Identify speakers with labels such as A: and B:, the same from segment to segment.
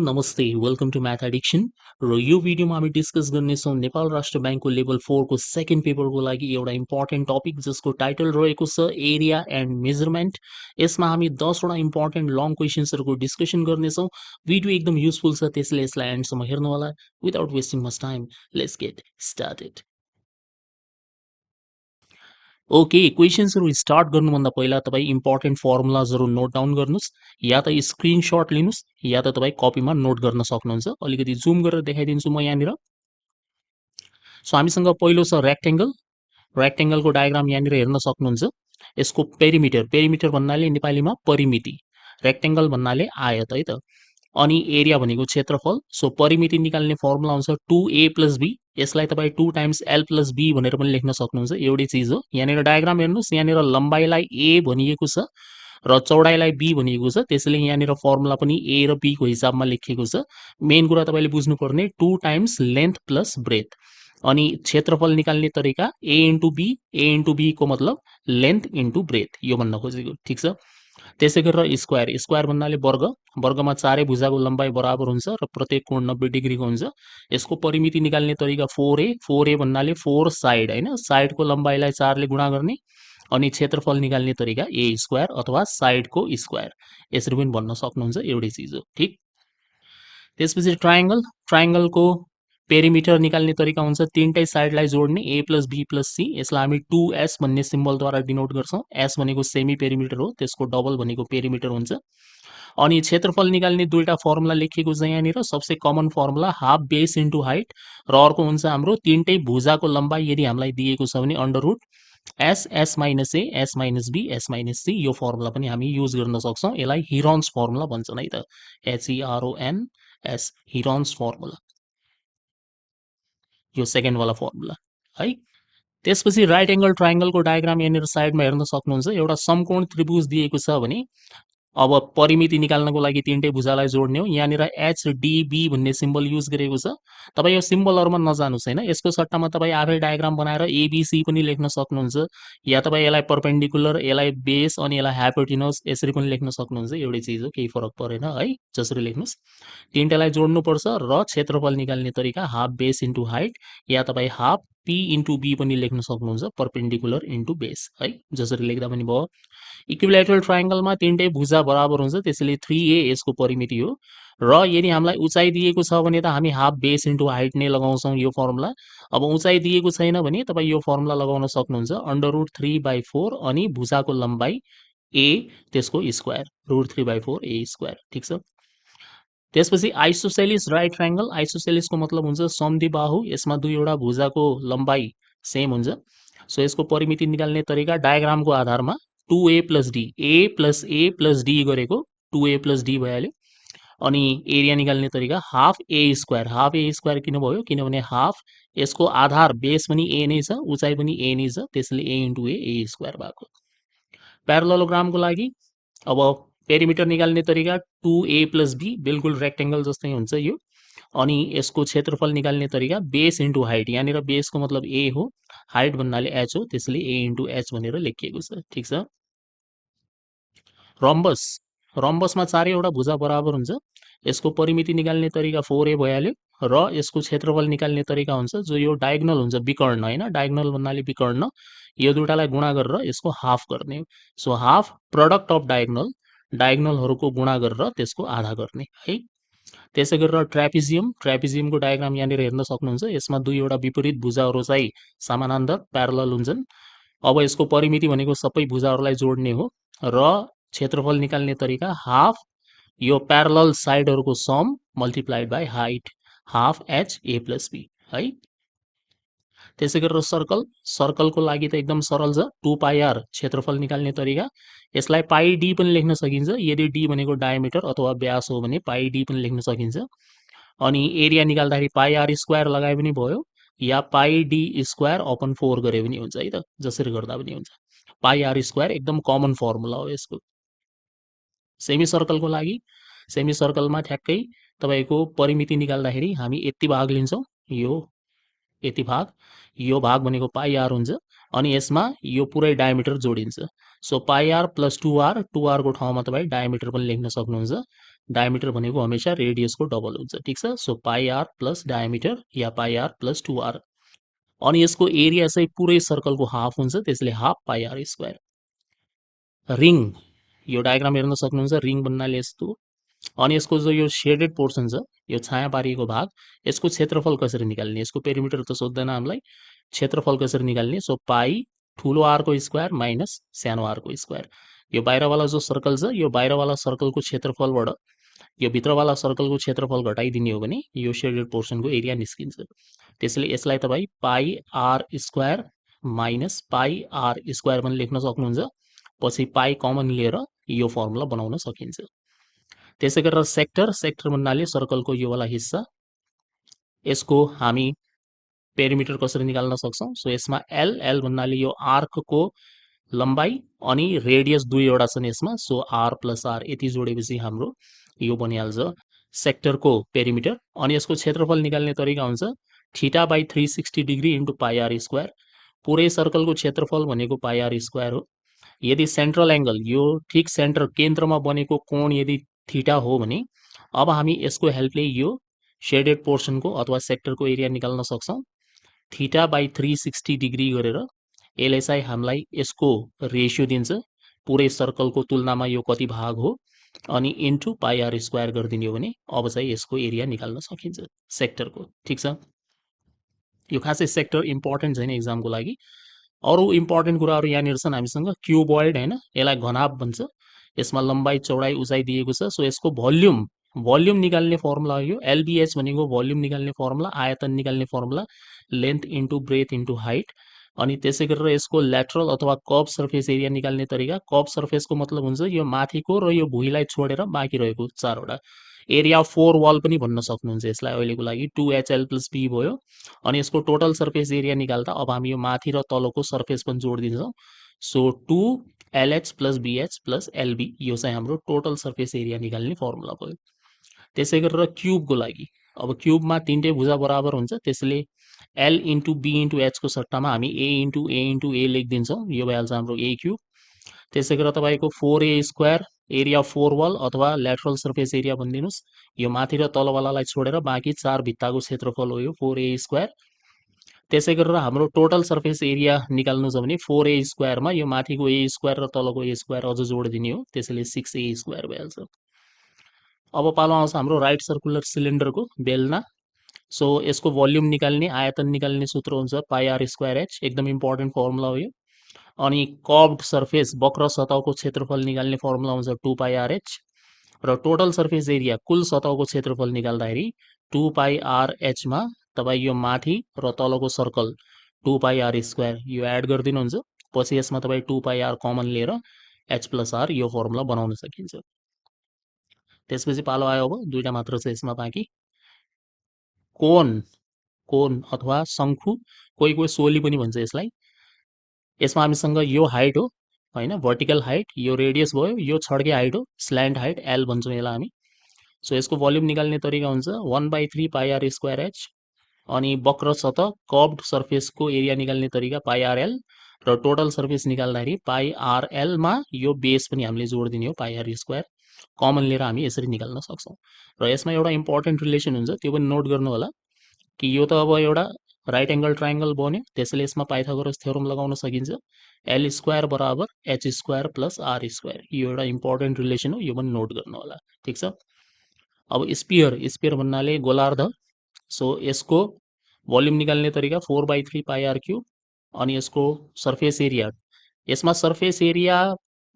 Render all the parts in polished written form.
A: नमस्ते welcome to math addiction र यो भिडियोमा हामी डिस्कस गर्नेछौँ नेपाल राष्ट्र ब्याङ्कको लेभल 4 को सेकेन्ड पेपरको लागि एउटा इम्पोर्टेन्ट टपिक जसको टाइटल रहेको छ एरिया एन्ड मेजरमेन्ट। यसमा हामी 10 वटा इम्पोर्टेन्ट लङ क्वेसन्सहरुको डिस्कसन गर्नेछौँ। भिडियो एकदम युजफुल छ त्यसैले यसलाई एन्डसम्म हेर्नु होला। Without wasting much time let's get started. Okay, क्वेसन्सहरु स्टार्ट गर्नुभन्दा पहिला तपाई इम्पोर्टेन्ट फर्मुलाजहरु नोट डाउन गर्नुस् या त स्क्रिनशट लिनुस् या त तपाई कपीमा नोट गर्न सक्नुहुन्छ। अलिकति जुम गरेर देखाइदिन्छु म यहाँनिर। सो हामीसँग पहिलो छ रेक्टेंगल। रेक्टेंगलको डायग्राम यहाँनिर हेर्न सक्नुहुन्छ। यसको पेरिमिटर, पेरिमिटर भन्नाले नेपालीमा परिमिति, रेक्टेंगल भन्नाले आयत है त। अनि एरिया भनेको क्षेत्रफल। सो परिमिति निकाल्ने फर्मुला हुन्छ 2a + b। यसलाई तपाई 2 टाइम्स l + b भनेर पनि लेख्न सक्नुहुन्छ। एउटै चीज हो। यहाँनिर डायग्राम हेर्नुस्, यहाँनिर लम्बाइलाई a भनिएको छ र चौडाइलाई b भनिएको छ। त्यसैले यहाँनिर फर्मुला पनि a र b को हिसाबमा लेखिएको छ। मेन कुरा तपाईले बुझ्नुपर्ने 2 टाइम्स लेन्थ प्लस ब्रेथ। अनि क्षेत्रफल निकाल्ने तरिका a * b, a * b को मतलब लेन्थ * ब्रेथ, यो भन्न खोजेको, ठीक छ। त्यसै गरेर स्क्वायर, स्क्वायर भन्नाले वर्ग, वर्गमा चारै भुजाको लम्बाइ बराबर हुन्छ र प्रत्येक कोण 90 डिग्रीको हुन्छ। यसको परिमिति निकाल्ने तरिका 4a, 4a भन्नाले 4 साइड हैन, साइडको लम्बाइलाई 4 ले गुणा गर्ने। अनि क्षेत्रफल निकाल्ने तरिका a स्क्वायर अथवा साइडको स्क्वायर, यसरी पनि भन्न सक्नुहुन्छ, एउटै चीज हो, ठीक। त्यसपछि ट्रायंगल, ट्रायंगलको पेरिमिटर निकाल्ने तरिका हुन्छ तीनटै साइडलाई जोड्ने a + b + c। यसलाई हामी 2s भन्ने सिम्बलद्वारा डिनोट गर्छौं। s भनेको सेमी पेरिमिटर हो, त्यसको डबल भनेको पेरिमिटर हुन्छ। अनि क्षेत्रफल निकाल्ने दुईटा फर्मुला लेखिएको छ यहाँनिर। सबसे common formula half base into height र अर्को हुन्छ हाम्रो तीनटै भुजाको लम्बाइ यदि हामीलाई दिएको छ भने under root s, s - a, s - b, s - c। यो फर्मुला पनि हामी युज गर्न सक्छौं। यसलाई हिरोन्स फर्मुला भन्छन् है त, HERONS, हिरोन्स फर्मुला, यो सेकेन्ड वाला फर्मुला है। त्यसपछि राइट एंगल ट्रायंगलको डायग्राम यहाँनिर साइडमा हेर्न सक्नुहुन्छ। एउटा समकोण त्रिभुज दिएको छ भने अब परिमिति निकाल्नको लागि तीनटै भुजालाई जोड्ने हो। यहाँनिर HDB भन्ने सिम्बल युज गरेको छ। तपाई यो सिम्बलहरुमा नजानुस् हैन, यसको सट्टामा तपाई आफै डायग्राम बनाएर ABC पनि लेख्न सक्नुहुन्छ या तपाई यसलाई परपेन्डिकुलर, यसलाई बेस अनि यसलाई हाइपोटेन्युज यसरी पनि लेख्न सक्नुहुन्छ। एउटै चीज हो, केही फरक परेन है, जसरी लेख्नुस्। तीनटालाई जोड्नु पर्छ र क्षेत्रफल निकाल्ने तरिका हाफ बेस इन्टु हाइट या तपाई हाफ P इन्टु B पनि लेख्न सक्नुहुन्छ, परपेन्डिकुलर इन्टु बेस है, जसरी लेख्दा पनि भयो। इक्विलेटरल ट्रायंगलमा तीनटै भुजा बराबर हुन्छ, त्यसैले 3a यसको परिमिति हो। र यदि हामीलाई उचाइ दिएको छ भने त हामी हाफ बेस इन्टु हाइट नै लगाउँछौं यो फर्मुला। अब उचाइ दिएको छैन भने तपाई यो फर्मुला लगाउन सक्नुहुन्छ, √3/4 अनि भुजाको लम्बाइ a, त्यसको स्क्वायर √3/4 a स्क्वायर, ठीक छ। त्यसपछि आइसोसेलिस राइट ट्रायंगल, आइसोसेलिसको मतलब हुन्छ समद्विबाहु। यसमा दुईवटा भुजाको लम्बाइ सेम हुन्छ। सो यसको परिमिति निकाल्ने तरिका डायग्रामको आधारमा 2a + d, a + a + d गरेको 2a + d भइहाल्यो। अनि एरिया निकाल्ने तरिका half a square, half a square किन भयो किनभने हाफ यसको आधार बेस पनि a नै छ, उचाइ पनि a नै छ, त्यसैले a * a स्क्वायर भएको। प्यारालेलोग्रामको लागि अब पेरिमिटर निकाल्ने तरिका 2a + b, बिल्कुल रेक्टेंगल जस्तै हुन्छ यो। अनि यसको क्षेत्रफल निकाल्ने तरिका बेस इन्टु हाइट, यहाँनिर बेसको मतलब a हो, हाइट भन्नाले h हो, त्यसैले a * h भनेर लेखिएको छ, ठीक छ। रम्बस, रम्बसमा चारैवटा भुजा बराबर हुन्छ। यसको परिमिति निकाल्ने तरिका 4a भइहाल्यो र यसको क्षेत्रफल निकाल्ने तरिका हुन्छ जो यो डायगोनल हुन्छ, विकर्ण हैन, डायगोनल भन्नाले विकर्ण, यो दुटालाई गुणा गरेर यसको हाफ गर्ने हो। So half product of diagonal, डायगोनलहरुको गुणा गरेर त्यसको आधा गर्ने है। त्यसै गरेर ट्रापेजियम, ट्रापेजियमको डायग्राम यहाँनिर हेर्न सक्नुहुन्छ। यसमा दुईवटा विपरीत भुजाहरू चाहिँ समानान्तर प्यारलल हुन्छन्। अब यसको परिमिति भनेको सबै भुजाहरूलाई जोड्ने हो र क्षेत्रफल निकाल्ने तरिका हाफ यो प्यारलल साइडहरुको sum multiplied by height, half h a + b है। त्यसै गरेर सर्कल, सर्कलको लागि त एकदम सरल छ, 2πr क्षेत्रफल निकाल्ने तरिका। यसलाई πd पनि लेख्न सकिन्छ, यदि d भनेको डायमिटर अथवा व्यास हो भने πd पनि लेख्न सकिन्छ। अनि एरिया निकाल्दाखेरि πr स्क्वायर लगाए पनि भयो या πd स्क्वायर अपन 4 गरे पनि हुन्छ है त, जसरी गर्दा पनि हुन्छ। πr स्क्वायर एकदम कमन फर्मुला हो यसको। सेमी सर्कलको लागि, सेमी सर्कलमा ठ्याक्कै तपाईको परिमिति निकाल्दाखेरि हामी यति भाग लिन्छौं, यो यति भाग, यो भाग भनेको πr हुन्छ। अनि यसमा यो पुरै डायमिटर जोडिन्छ। सो πr + 2r, 2r को ठाउँमा तपाई डायमिटर पनि लेख्न सक्नुहुन्छ। डायमिटर भनेको हमेशा रेडियसको डबल हुन्छ, ठिक छ। So pi R plus diameter या पाई आर प्लस 2r। अनि यसको एरिया चाहिँ पुरै सर्कलको हाफ हुन्छ, त्यसले half pi are square. Ring, यो डायग्राम हेर्न सक्नुहुन्छ, रिङ भन्नाले यस्तो। अनि यसको जो यो शेडेड पोर्सन छ, यो छाया पारिएको भाग, यसको क्षेत्रफल कसरी निकाल्ने, यसको पेरिमिटर त सोध्दैन हामीलाई, क्षेत्रफल कसरी निकाल्ने। सो पाई ठुलो आरको स्क्वायर माइनस सानो आरको स्क्वायर। यो बाहिरवाला जो सर्कल छ, यो बाहिरवाला सर्कलको क्षेत्रफलबाट यो भित्रवाला सर्कलको क्षेत्रफल घटाइदिने हो भने यो शेडेड पोर्सनको एरिया निस्किन्छ। त्यसैले यसलाई तपाईँ pi are square minus pi are square पनि लेख्न सक्नुहुन्छ। पछि पाई कमन लिएर यो फर्मुला बनाउन सकिन्छ। त्यसै गरेर सेक्टर, सेक्टर भन्नाले सर्कलको यो वाला हिस्सा, यसको हामी पेरिमिटर कसरी निकाल्न सक्छौँ। सो यसमा एल, एल भन्नाले यो आर्कको लम्बाइ अनि रेडियस दुईवटा छन् यसमा। सो आर प्लस आर यति जोडेपछि हाम्रो यो बनिहाल्छ सेक्टरको पेरिमिटर। अनि यसको क्षेत्रफल निकाल्ने तरिका हुन्छ theta by 360 degree into pi are square. पुरै सर्कलको क्षेत्रफल भनेको पाई आर स्क्वायर हो। यदि सेन्ट्रल एङ्गल, यो ठिक सेन्टर केन्द्रमा बनेको कोण यदि थीटा हो भने अब हामी यसको हेल्पले यो शेडेड पोर्सनको अथवा सेक्टरको एरिया निकाल्न सक्छौँ। थीटा बाई 360 डिग्री गरेर यसले चाहिँ हामीलाई यसको रेसियो दिन्छ, पुरै सर्कलको तुलनामा यो कति भाग हो, अनि इन्टु पाई आर स्क्वायर गरिदिने हो भने अब चाहिँ यसको एरिया निकाल्न सकिन्छ सेक्टरको, ठिक छ। यो खासै सेक्टर इम्पोर्टेन्ट छैन एक्जामको लागि। अरू इम्पोर्टेन्ट कुराहरू यहाँनिर छन् हामीसँग। क्युबोइड होइन, यसलाई घनाभ भन्छ। यसमा लम्बाइ चौडाइ उचाइ दिएको छ। सो यसको भोल्युम, भोल्युम निकाल्ने फर्मुला हो यो। एलबिएच भनेको भोल्युम निकाल्ने फर्मुला, आयतन निकाल्ने formula, length into breadth into height. अनि त्यसै गरेर यसको ल्याटरल अथवा कप सर्फेस एरिया निकाल्ने तरिका, कप सर्फेसको मतलब हुन्छ यो माथिको र यो भुइँलाई छोडेर बाँकी रहेको चारवटा। एरिया अफ फोर वाल पनि भन्न सक्नुहुन्छ यसलाई अहिलेको लागि। 2HL प्लस बी भयो। अनि यसको टोटल सर्फेस एरिया निकाल्दा अब हामी यो माथि र तलको सर्फेस पनि जोडिदिन्छौँ। So 2LH plus BH plus LB, यो चाहिँ हाम्रो टोटल सर्फेस एरिया निकाल्ने फर्मुला भयो। त्यसै गरेर क्युबको लागि, अब क्युबमा तिनटै भुजा बराबर हुन्छ, त्यसले L इन्टु बी इन्टु एचको सट्टामा हामी A इन्टु ए लेखिदिन्छौँ। यो भइहाल्छ हाम्रो ए क्युब। त्यसै गरेर तपाईँको 4A square area four wall अथवा ल्याटरल सर्फेस एरिया भनिदिनुहोस्। यो माथि र तलवालालाई छोडेर बाँकी चार भित्ताको क्षेत्रफल हो यो 4A स्क्वायर। त्यसै गरेर हाम्रो टोटल सर्फेस एरिया निकाल्नु छ भने 4A स्क्वायरमा यो माथिको ए स्क्वायर र तलको ए स्क्वायर अझ जोडिदिने हो, त्यसैले 6A स्क्वायर भइहाल्छ। अब पालो आउँछ हाम्रो राइट सर्कुलर सिलिन्डरको बेलना। सो यसको भोल्युम निकाल्ने, आयतन निकाल्ने सूत्र हुन्छ पाई आर स्क्वायर एच, एकदम इम्पोर्टेन्ट फर्मुला हो यो। अनि कर्भ्ड सर्फेस, वक्र सतहको क्षेत्रफल निकाल्ने फर्मुला हुन्छ 2 पाई आर एच। र टोटल सर्फेस एरिया, कुल सतहको क्षेत्रफल निकाल्दाखेरि 2 पाई आर एचमा तपाईँ यो माथि र तलको सर्कल 2 पाई आर स्क्वायर यो एड गरिदिनुहुन्छ। पछि यसमा तपाईँ 2 पाई आर कमन लिएर एच प्लस आर यो फर्मुला बनाउन सकिन्छ। त्यसपछि पालो आयो अब दुईटा मात्र छ यसमा बाँकी। कोन, कोन अथवा शङ्खु, कोही कोही सोली पनि भन्छ यसलाई। यसमा हामीसँग यो हाइट हो होइन, भर्टिकल हाइट, यो रेडियस भयो, यो छड्के हाइट हो, स्ल्यान्ट हाइट एल भन्छौँ यसलाई हामी। सो यसको भोल्युम निकाल्ने तरिका हुन्छ 1/3 पाई आर स्क्वायर एच। अनि वक्र सतह कर्भ्ड सर्फेसको एरिया निकाल्ने तरिका पाई आर एल। र टोटल सर्फेस निकाल्दाखेरि पाई आर एलमा यो बेस पनि हामीले जोडिदिने हो पाई आर स्क्वायर, कमन लिएर हामी यसरी निकाल्न सक्छौँ। र यसमा एउटा इम्पोर्टेन्ट रिलेसन हुन्छ, त्यो पनि नोट गर्नु होला कि यो त अब एउटा राइट एङ्गल ट्राइङ्गल बन्यो, त्यसैले यसमा पाइथागोरस थ्योरम लगाउन सकिन्छ। एल स्क्वायर बराबर H square plus are square, यो एउटा इम्पोर्टेन्ट रिलेसन हो, यो पनि नोट गर्नु होला, ठिक छ। अब स्पियर, स्पियर भन्नाले गोलार्ध। सो यसको भोल्युम निकाल्ने तरिका 4/3 पाई आर क्युब। अनि यसको सर्फेस एरिया, यसमा सर्फेस एरिया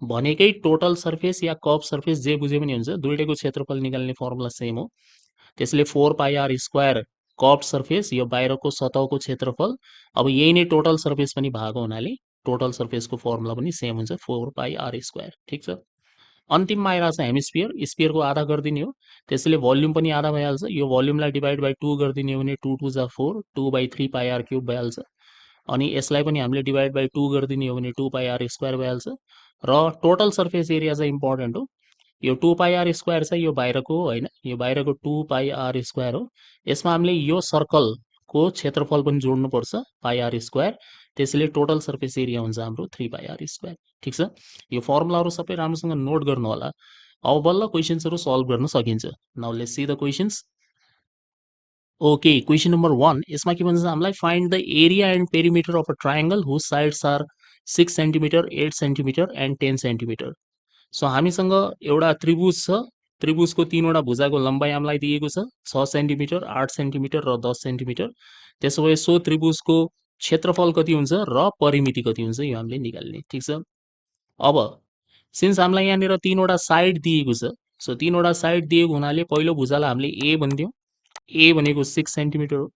A: भनेकै टोटल सर्फेस या कप सर्फेस जे बुझे पनि हुन्छ, दुइटैको क्षेत्रफल निकाल्ने फर्मुला सेम हो। त्यसले 4 पाई आर स्क्वायर कर्भ्ड सर्फेस, यो बाहिरको सतहको क्षेत्रफल। अब यही नै टोटल सर्फेस पनि भएको हुनाले टोटल सर्फेसको फर्मुला पनि सेम हुन्छ 4 पाई आर स्क्वायर, ठिक छ। अन्तिममा आइरहेको छ हेमिस्फियर, स्पियरको आधा गरिदिने हो, त्यसैले भोल्युम पनि आधा भइहाल्छ। यो भोल्युमलाई डिभाइड बाई 2 गरिदिने हो भने 2 2 जा 4, 2/3 पाई आर क्युब भइहाल्छ। अनि यसलाई पनि हामीले डिभाइड बाई 2 गरिदिने हो भने 2 पाई आर स्क्वायर भइहाल्छ। र टोटल सर्फेस एरिया चाहिँ इम्पोर्टेन्ट हो, यो 2 पाई आर स्क्वायर चाहिँ यो बाहिरको होइन, यो बाहिरको 2 पाई आर स्क्वायर हो। यसमा हामीले यो सर्कलको क्षेत्रफल पनि जोड्नुपर्छ पाई आर स्क्वायर, त्यसैले टोटल सर्फेस एरिया हुन्छ हाम्रो 3 पाई आर स्क्वायर, ठिक छ। यो फर्मुलाहरू सबै राम्रोसँग नोट गर्नु होला। अब बल्ल क्वेसन्सहरु सल्भ गर्न सकिन्छ। Now let's see the questions. Okay, question number 1 यसमा के भन्छ हामीलाई find the area and perimeter of a triangle whose sides are 6 centimetre 8 centimetre and 10 centimetre. So हामीसँग एउटा त्रिभुज छ, त्रिभुजको तीनवटा भुजाको लम्बाइ हामीलाई दिएको छ 6 सेन्टिमिटर 8 सेन्टिमिटर र 10 सेन्टिमिटर। त्यसो भए सो त्रिभुजको क्षेत्रफल कति हुन्छ र परिमिति कति हुन्छ यो हामीले निकाल्ने। ठीक छ। अब सिन्स हामीलाई यहाँनिर तीनवटा साइड दिएको छ, सो तीनवटा साइड दिएको हुनाले पहिलो भुजालाई हामीले ए भनिदियौँ, ए भनेको 6 सेन्टिमिटर हो।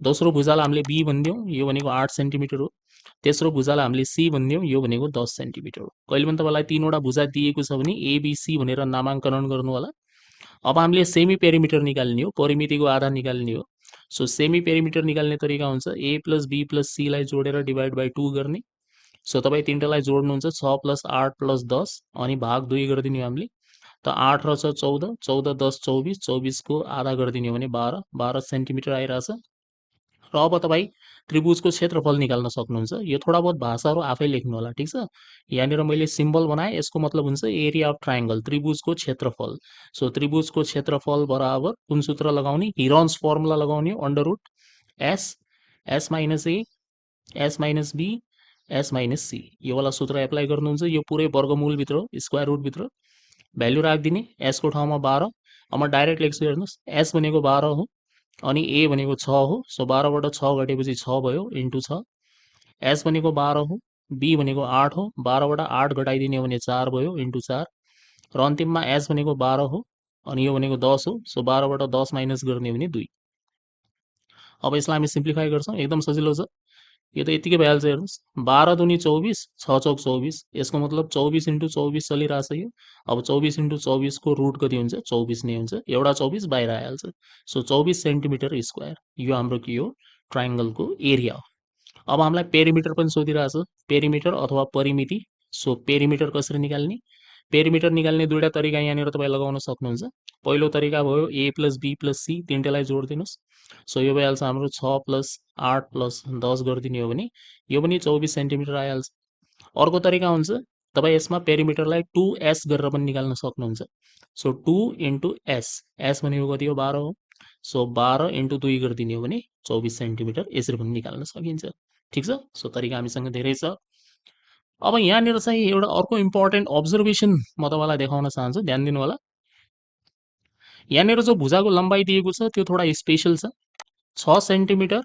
A: दोस्रो भुजालाई हामीले बी भनिदियौँ, यो भनेको 8 सेन्टिमिटर हो। तेस्रो भुजालाई हामीले सी भनिदियौँ, यो भनेको 10 सेन्टिमिटर हो। कहिले पनि तपाईँलाई तीनवटा भुजा दिएको छ भने एबिसी भनेर नामाङ्करण गर्नु होला। अब हामीले सेमी पेरिमिटर निकाल्ने हो, परिमितिको आधा निकाल्ने हो। सो सेमी पेरिमिटर निकाल्ने तरिका हुन्छ ए प्लस बी प्लस सीलाई जोडेर डिभाइड बाई 2 गर्ने। सो तपाईँ तिनटालाई जोड्नुहुन्छ 6 प्लस 8 प्लस 10 अनि भाग 2 गरिदिने हो हामीले। त 8 र 6 14, 14 10 24, 24 को आधा गरिदिने हो भने 12, 12 सेन्टिमिटर आइरहेछ। र अब तपाईँ त्रिभुजको क्षेत्रफल निकाल्न सक्नुहुन्छ। यो थोडा बहुत भाषाहरू आफै लेख्नु होला, ठीक छ। यहाँनिर मैले सिम्बल बनाएँ, यसको मतलब हुन्छ एरिया अफ ट्रायंगल, त्रिभुजको क्षेत्रफल। सो त्रिभुजको क्षेत्रफल बराबर कुन सूत्र लगाउने, हिरन्स फर्मुला लगाउने, under root S, S minus A, S minus B, S minus C, यो वाला सूत्र एप्लाई गर्नुहुन्छ। यो पुरै वर्गमूलभित्र स्क्वायर रुटभित्र भ्यालु राखिदिने, एसको ठाउँमा 12। अब म डाइरेक्ट लेख्छु हेर्नुहोस्, एस भनेको 12 हो अनि ए भनेको 6 हो। सो 12बाट 6 घटेपछि 6 भयो इन्टु 6। एस भनेको 12 हो, बी भनेको 8 हो, 12बाट 8 घटाइदिने हो भने 4 भयो इन्टु 4 र अन्तिममा एस भनेको 12 हो अनि यो भनेको 10 हो। सो 12बाट 10 माइनस गर्ने हो भने 2। अब यसलाई हामी सिम्प्लिफाई गर्छौँ, एकदम सजिलो छ। यो त यतिकै भइहाल्छ हेर्नुहोस्, 12 दुनी 24, 6 चौक 24, यसको मतलब 24 इन्टु 24 चलिरहेछ यो। अब 24 इन्टु 24 को रुट कति हुन्छ, 24 नै हुन्छ, एउटा 24 बाहिर आइहाल्छ। सो 24 सेन्टिमिटर स्क्वायर यो हाम्रो के हो, ट्रायंगलको एरिया हो। अब हामीलाई पेरिमिटर पनि सोधिरहेछ, पेरिमिटर अथवा परिमिति। सो पेरिमिटर कसरी निकाल्ने, पेरिमिटर निकाल्ने दुईटा तरिका यहाँनिर तपाईँ लगाउन सक्नुहुन्छ। पहिलो तरिका भयो A plus B plus C, तिनटैलाई जोडिदिनुहोस्। सो यो भइहाल्छ हाम्रो 6 प्लस 8 प्लस 10 गरिदिने हो भने यो पनि 24 सेन्टिमिटर आइहाल्छ। अर्को तरिका हुन्छ तपाईँ यसमा पेरिमिटरलाई 2s गरेर पनि निकाल्न सक्नुहुन्छ। सो 2 इन्टु एस, एस भनेको कति हो, 12 हो। सो 12 इन्टु 2 गरिदिने हो भने 24 सेन्टिमिटर, यसरी पनि निकाल्न सकिन्छ। ठिक छ। सो तरिका हामीसँग धेरै छ। अब यहाँनिर चाहिँ एउटा अर्को इम्पोर्टेन्ट अब्जर्भेसन म तपाईँलाई देखाउन चाहन्छु, ध्यान दिनु होला। यहाँनिर जो भुजाको लम्बाइ दिएको छ त्यो थोडा स्पेशल छ, 6 सेन्टिमिटर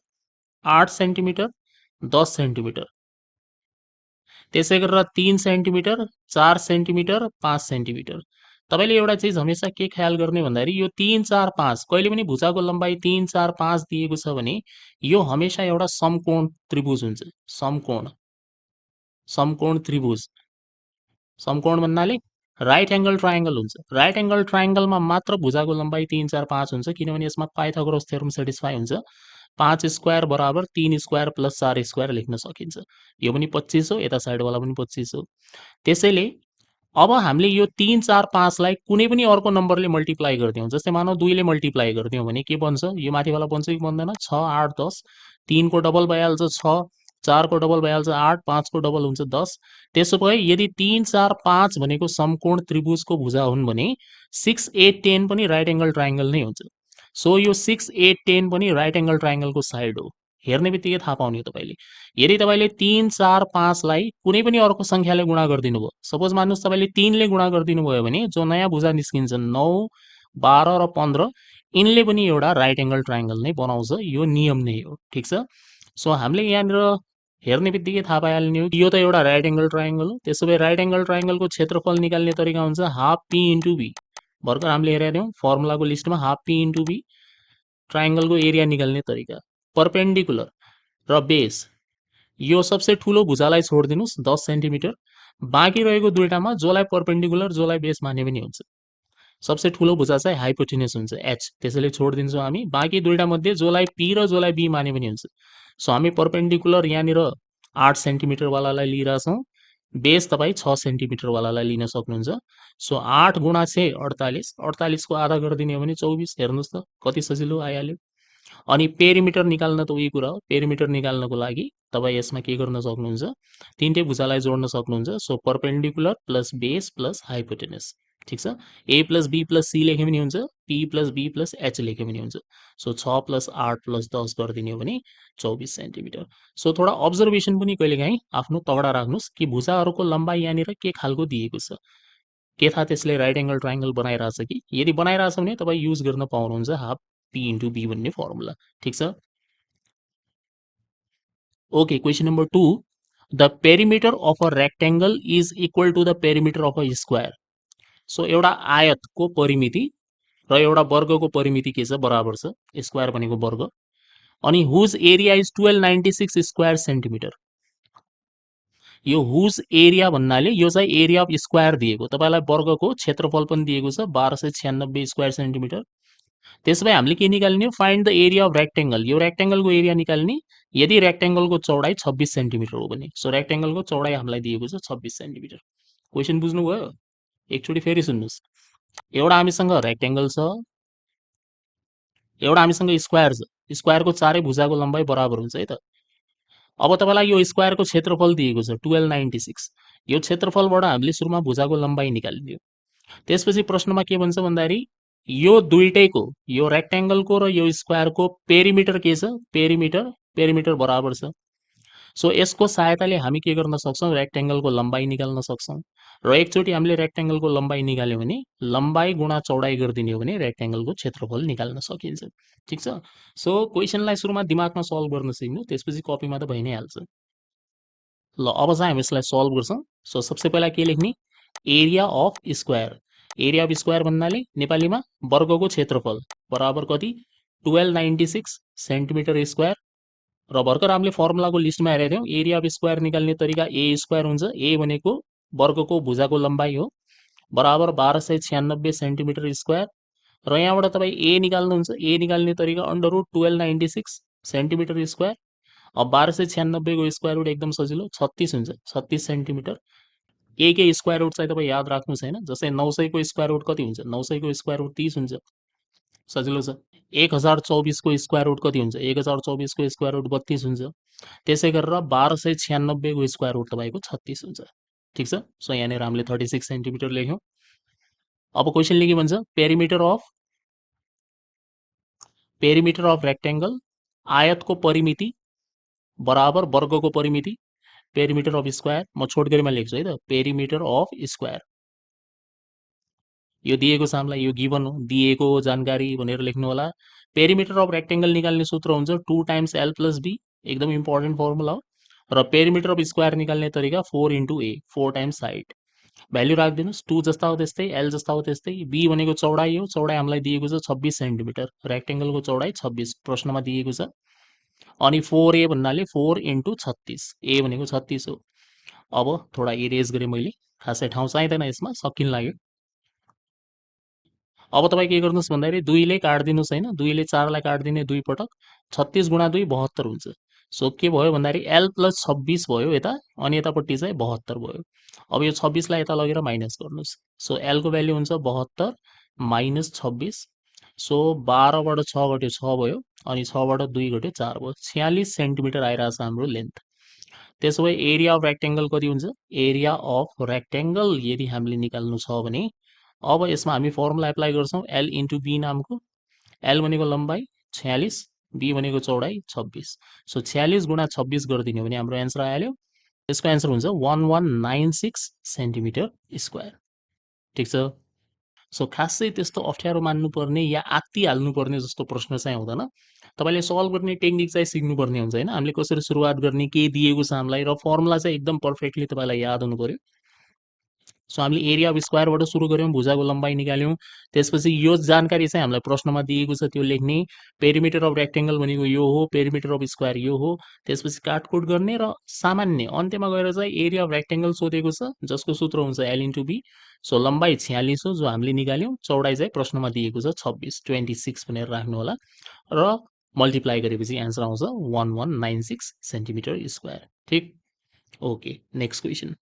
A: 8 सेन्टिमिटर 10 सेन्टिमिटर, त्यसै गरेर 3 सेन्टिमिटर 4 सेन्टिमिटर 5 सेन्टिमिटर। तपाईँले एउटा चिज हमेसा के ख्याल गर्ने भन्दाखेरि यो 3 4 5 कहिले पनि भुजाको लम्बाइ 3 4 5 दिएको छ भने यो हमेसा एउटा समकोण त्रिभुज हुन्छ। समकोण, समकोण त्रिभुज, समकोण भन्नाले राइट एंगल ट्रायंगल हुन्छ। राइट एंगल ट्रायंगलमा मात्र भुजाको लम्बाइ 3 4 5 हुन्छ, किनभने यसमा पाइथागोरस थ्योरम सेटिस्फाई हुन्छ। 5 स्क्वायर बराबर 3 स्क्वायर प्लस 4 स्क्वायर लेख्न सकिन्छ। यो पनि 25 हो, यता साइडवाला पनि 25 हो। त्यसैले अब हामीले यो 3 4 5 लाई कुनै पनि अर्को नम्बरले मल्टिप्लाई गरिदियौँ, जस्तै मानौ 2 ले मल्टिप्लाई गरिदियौँ भने के बन्छ, यो माथिवाला बन्छ कि बन्दैन, 6 8 10, 3 को डबल भइहाल्छ 6, 4 को डबल भइहाल्छ 8, 5 को डबल हुन्छ 10। त्यसो भए यदि 3 4 5 भनेको समकोण त्रिभुजको भुजा हुन् भने 6 8 10 पनि राइट एंगल ट्रायंगल नै हुन्छ। सो यो 6 8 10 पनि राइट एंगल ट्रायंगलको साइड हो। हेर्ने बित्तिकै थाहा पाउने हो तपाईँले। यदि तपाईँले 3 4 5 लाई कुनै पनि अर्को संख्याले गुणा गरिदिनु भयो, सपोज मान्नुहोस् तपाईँले 3 ले गुणा गरिदिनु भयो भने जो नयाँ भुजा निस्किन्छ 9 12 र 15 यिनले पनि एउटा राइट एंगल ट्रायंगल नै बनाउँछ। यो नियम नै हो। ठिक छ। सो हामीले यहाँनिर हेर्ने बित्तिकै थाहा पाइहाल्ने हो कि यो त एउटा राइट एंगल ट्रायंगल हो। त्यसो भए राइट एंगल ट्रायंगलको क्षेत्रफल निकाल्ने तरिका हुन्छ हाफ पी इन्टु बी। भर्खर हामीले हेरेका थियौँ फर्मुलाको लिस्टमा हाफ पी इन्टु बी, ट्रायंगलको एरिया निकाल्ने तरिका। परपेन्डिकुलर र बेस, यो सबसे ठुलो भुजालाई छोडिदिनुहोस् 10 सेन्टिमिटर, बाँकी रहेको दुईटामा जसलाई परपेन्डिकुलर जसलाई बेस माने पनि हुन्छ। सबसे ठुलो भुजा चाहिँ हाइपोटेनस हुन्छ एच, त्यसैले छोडिदिन्छौँ हामी। बाँकी दुईटा मध्ये जसलाई पी र जसलाई बी माने पनि हुन्छ। सो हामी परपेन्डिकुलर यहाँनिर 8 सेन्टिमिटर वालालाई लिइरहेछौँ, बेस तपाईँ 6 सेन्टिमिटर वालालाई लिन सक्नुहुन्छ। सो 8 गुणा 6 48, 48 को आधा गरिदिने हो भने 24। हेर्नुहोस् त कति सजिलो आइहाल्यो। अनि पेरिमिटर निकाल्न त उही कुरा हो। पेरिमिटर निकाल्नको लागि तपाईँ यसमा के गर्न सक्नुहुन्छ, तिनटै भुजालाई जोड्न सक्नुहुन्छ। So perpendicular plus base plus hypotenuse, ठिक छ। A plus B plus C लेखे पनि हुन्छ, P plus B plus H लेखे पनि हुन्छ। सो 6 प्लस 8 प्लस 10 गरिदिने हो भने 24 सेन्टिमिटर। सो थोडा अब्जर्भेसन पनि कहिलेकाहीँ आफ्नो तगडा राख्नुहोस् कि भुजाहरूको लम्बाइ यहाँनिर के खालको दिएको छ, के थाहा त्यसले राइट एङ्गल ट्रायङ्गल बनाइरहेछ कि। यदि बनाइरहेछ भने तपाईँ युज गर्न पाउनुहुन्छ हाफ पी इन्टु बी भन्ने फर्मुला। ठिक छ। Okay, question number 2, the perimeter of a rectangle is equal to the perimeter of a square. So एउटा आयतको परिमिति र एउटा वर्गको परिमिति के छ, बराबर छ, स्क्वायर भनेको वर्ग। अनि whose area is 1296 square centimetre. यो हुज एरिया भन्नाले यो चाहिँ एरिया अफ स्क्वायर दिएको, तपाईँलाई वर्गको क्षेत्रफल पनि दिएको छ 1296 स्क्वायर सेन्टिमिटर। त्यसो भए हामीले के निकाल्ने हो, find the area of rectangle. यो रेक्टेङ्गलको एरिया निकाल्ने यदि रेक्टेङ्गलको चौडाइ 26 सेन्टिमिटर हो भने। सो रेक्टेङ्गलको चौडाइ हामीलाई दिएको छ 26 सेन्टिमिटर। क्वेसन बुझ्नुभयो? एकचोटि फेरि सुन्नुहोस्। एउटा हामीसँग रेक्टेङ्गल छ, एउटा हामीसँग स्क्वायर छ। स्क्वायरको चारै भुजाको लम्बाइ बराबर हुन्छ है त। अब तपाईँलाई यो स्क्वायरको क्षेत्रफल दिएको छ 1296। यो क्षेत्रफलबाट हामीले सुरुमा भुजाको लम्बाइ निकालिदियो। त्यसपछि प्रश्नमा के भन्छ भन्दाखेरि यो दुईटैको, यो रेक्टेङ्गलको र यो स्क्वायरको पेरिमिटर के छ, पेरिमिटर बराबर छ। सो यसको सहायताले हामी के गर्न सक्छौँ, रेक्टेङ्गलको लम्बाइ निकाल्न सक्छौँ। र एकचोटि हामीले रेक्टेङ्गलको लम्बाइ निकाल्यो भने लम्बाइ गुणा चौडाइ गरिदिने हो भने रेक्टेङ्गलको क्षेत्रफल निकाल्न सकिन्छ। ठिक छ। सो क्वेसनलाई सुरुमा दिमागमा सल्भ गर्न सिक्नु, त्यसपछि कपीमा त भइ नै हाल्छ। ल अब चाहिँ हामी यसलाई सल्भ गर्छौँ। सो सबसे पहिला के लेख्ने, area of square. Area of square भन्नाले नेपालीमा वर्गको क्षेत्रफल बराबर कति, 1296 सेन्टिमिटर स्क्वायर। र भर्खर हामीले फर्मुलाको लिस्टमा हेरेको थियौँ, एरिया अफ स्क्वायर निकाल्ने तरिका ए स्क्वायर हुन्छ। ए भनेको वर्गको भुजाको लम्बाइ हो, बराबर 1296 सेन्टिमिटर स्क्वायर। र यहाँबाट तपाईँ ए निकाल्नुहुन्छ, ए निकाल्ने तरिका अन्डर रुट 1296 सेन्टिमिटर स्क्वायर। अब 1296 को स्क्वायर रुट एकदम सजिलो, 36 हुन्छ, 36 सेन्टिमिटर। ए के स्क्वायर रुट चाहिँ तपाईँ याद राख्नुहोस् होइन, जस्तै 900 को स्क्वायर रुट कति हुन्छ, 900 को स्क्वायर रुट 30 हुन्छ, सजिलो छ। 1024 को स्क्वायर रुट कति हुन्छ, 1024 को स्क्वायर रुट 32 हुन्छ। त्यसै गरेर 1296 को स्क्वायर रुट तपाईँको 36 हुन्छ। ठिक छ। सो यहाँनिर हामीले 36 सेन्टिमिटर लेख्यौँ। अब क्वेसनले के भन्छ, पेरिमिटर अफ रेक्टेङ्गल, आयतको परिमिति बराबर वर्गको परिमिति, पेरिमिटर अफ स्क्वायर, म छोटकरीमा लेख्छु है त, पेरिमिटर अफ स्क्वायर। यो दिएको छ हामीलाई, यो गिभन हो, दिएको जानकारी भनेर लेख्नु होला। पेरिमिटर अफ रेक्टेङ्गल निकाल्ने सूत्र हुन्छ 2 टाइम्स एल प्लस बी, एकदम इम्पोर्टेन्ट फर्मुला हो। र पेरिमिटर अफ स्क्वायर निकाल्ने तरिका 4 इन्टु ए, 4 टाइम्स हाइट। भ्याल्यु राखिदिनुहोस्, 2 जस्ता हो त्यस्तै, एल जस्ता हो त्यस्तै। बी भनेको चौडाइ हो, चौडाइ हामीलाई दिएको छ 26 सेन्टिमिटर, रेक्टेङ्गलको चौडाइ 26 प्रश्नमा दिएको छ। अनि 4 ए भन्नाले 4 इन्टु 36, ए भनेको 36 हो। अब थोडा इरेज गरेँ मैले, खासै ठाउँ चाहिँदैन यसमा, सकिन लाग्यो। अब तपाईँ के गर्नुहोस् भन्दाखेरि 2 ले काटिदिनुहोस् होइन, 2 ले 4 लाई काटिदिने 2 पटक, 36 गुणा 2 72 हुन्छ। सो के भयो भन्दाखेरि एल प्लस 26 भयो यता, अनि यतापट्टि चाहिँ 72 भयो। अब यो 26 लाई यता लगेर माइनस गर्नुहोस्। सो एलको भ्याल्यु हुन्छ 72 माइनस 26। सो 12बाट 6 घट्यो 6 भयो, अनि 6बाट 2 घट्यो 4 भयो, 46 सेन्टिमिटर आइरहेछ हाम्रो लेन्थ। त्यसो भए एरिया अफ रेक्टेङ्गल कति हुन्छ, एरिया अफ रेक्टेङ्गल यदि हामीले निकाल्नु छ भने अब यसमा हामी फर्मुला एप्लाई गर्छौँ, एल इन्टु बी नामको। एल भनेको लम्बाइ 46, बी भनेको चौडाइ 26। सो 46 गुणा 26 गरिदिने हो भने हाम्रो एन्सर आइहाल्यो। यसको एन्सर हुन्छ 1196 सेन्टिमिटर स्क्वायर। ठिक छ। सो खासै त्यस्तो अप्ठ्यारो मान्नुपर्ने या आत्ति हाल्नुपर्ने जस्तो प्रश्न चाहिँ हुँदैन। तपाईँले सल्भ गर्ने टेक्निक चाहिँ सिक्नुपर्ने हुन्छ होइन, हामीले कसरी सुरुवात गर्ने, के दिएको छ हामीलाई, र फर्मुला चाहिँ एकदम पर्फेक्टली तपाईँलाई याद हुनु पर्यो। सो हामीले एरिया अफ स्क्वायरबाट सुरु गऱ्यौँ, भुजाको लम्बाइ निकाल्यौँ। त्यसपछि यो जानकारी चाहिँ हामीलाई प्रश्नमा दिएको छ त्यो लेख्ने, पेरिमिटर अफ रेक्टेङ्गल भनेको यो हो, पेरिमिटर अफ स्क्वायर यो हो। त्यसपछि काटकुट गर्ने र सामान्य अन्त्यमा गएर चाहिँ एरिया अफ रेक्टेङ्गल सोधेको छ, जसको सूत्र हुन्छ एल इन्टु बी। सो लम्बाइ 46 हो जो हामीले निकाल्यौँ, चौडाइ चाहिँ प्रश्नमा दिएको छ 26 भनेर राख्नु होला, र मल्टिप्लाई गरेपछि एन्सर आउँछ 1196 सेन्टिमिटर स्क्वायर। ठिक। Okay, next question.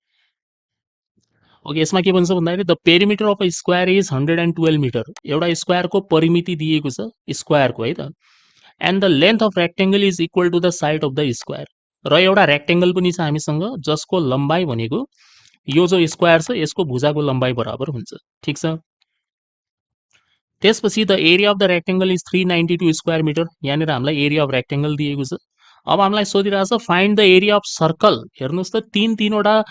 A: ओके, यसमा के भन्छ भन्दाखेरि the perimeter of a square is 112 metre. एउटा स्क्वायरको परिमिति दिएको छ, स्क्वायरको है त, and the length of rectangle is equal to the side of the square. र एउटा रेक्टेङ्गल पनि छ हामीसँग, जसको लम्बाइ भनेको यो जो स्क्वायर छ यसको भुजाको लम्बाइ बराबर हुन्छ। ठीक छ, त्यसपछि the area of the rectangle is 392 square metre. यहाँनिर हामीलाई एरिया अफ रेक्टेंगल दिएको छ। अब हामीलाई सोधिरहेको छ find the area of circle. हेर्नुहोस् त तीनवटा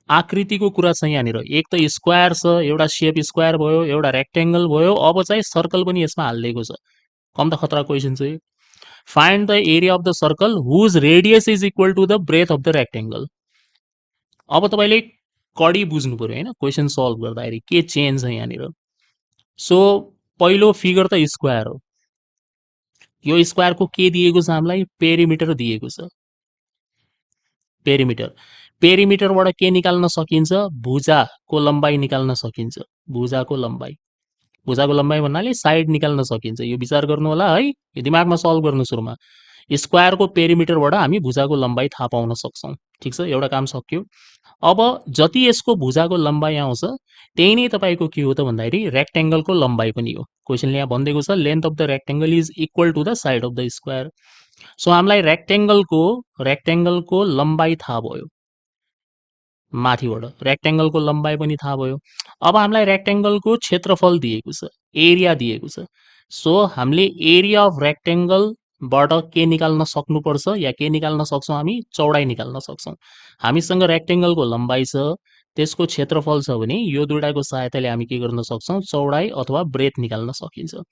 A: आकृतिको कुरा छ यहाँनिर। एक त स्क्वायर छ, एउटा सेप स्क्वायर भयो, एउटा रेक्टेंगल भयो, अब चाहिँ सर्कल पनि यसमा हालिदिएको छ। कम त खतरा क्वेसन छ यो। Find the area of the circle whose radius is equal to the breadth of the rectangle. अब तपाईँले कडी बुझ्नु पर्यो होइन, क्वेसन सल्भ गर्दाखेरि के चेन्ज छ यहाँनिर। सो पहिलो फिगर त स्क्वायर हो, यो स्क्वायरको के दिएको छ हामीलाई, पेरिमिटर दिएको छ। पेरिमिटर, पेरिमिटरबाट के निकाल्न सकिन्छ, भुजाको लम्बाइ निकाल्न सकिन्छ। भुजाको लम्बाइ, भुजाको लम्बाइ भन्नाले साइड निकाल्न सकिन्छ। यो विचार गर्नु होला है, यो दिमागमा सल्भ गर्नु सुरुमा। स्क्वायरको पेरिमिटरबाट हामी भुजाको लम्बाइ थाहा पाउन सक्छौँ। ठीक छ, एउटा काम सक्यो। अब जति यसको भुजाको लम्बाइ आउँछ त्यही नै तपाईँको के हो त भन्दाखेरि रेक्टेंगलको लम्बाइ पनि हो। क्वेसनले यहाँ भनिदिएको छ length of the rectangle is equal to the side of the square. So हामीलाई रेक्टेंगलको लम्बाइ थाहा भयो, माथिबाट रेक्टेंगलको लम्बाइ पनि थाहा भयो। अब हामीलाई रेक्टेंगलको क्षेत्रफल दिएको छ, एरिया दिएको छ। सो हामीले एरिया अफ रेक्टेंगलबाट के निकाल्न सक्नुपर्छ, या के निकाल्न सक्छौँ, हामी चौडाइ निकाल्न सक्छौँ। हामीसँग रेक्टेंगलको लम्बाइ छ, त्यसको क्षेत्रफल छ भने यो दुईटाको सहायताले हामी के गर्न सक्छौँ, चौडाइ अथवा ब्रेथ निकाल्न सकिन्छ।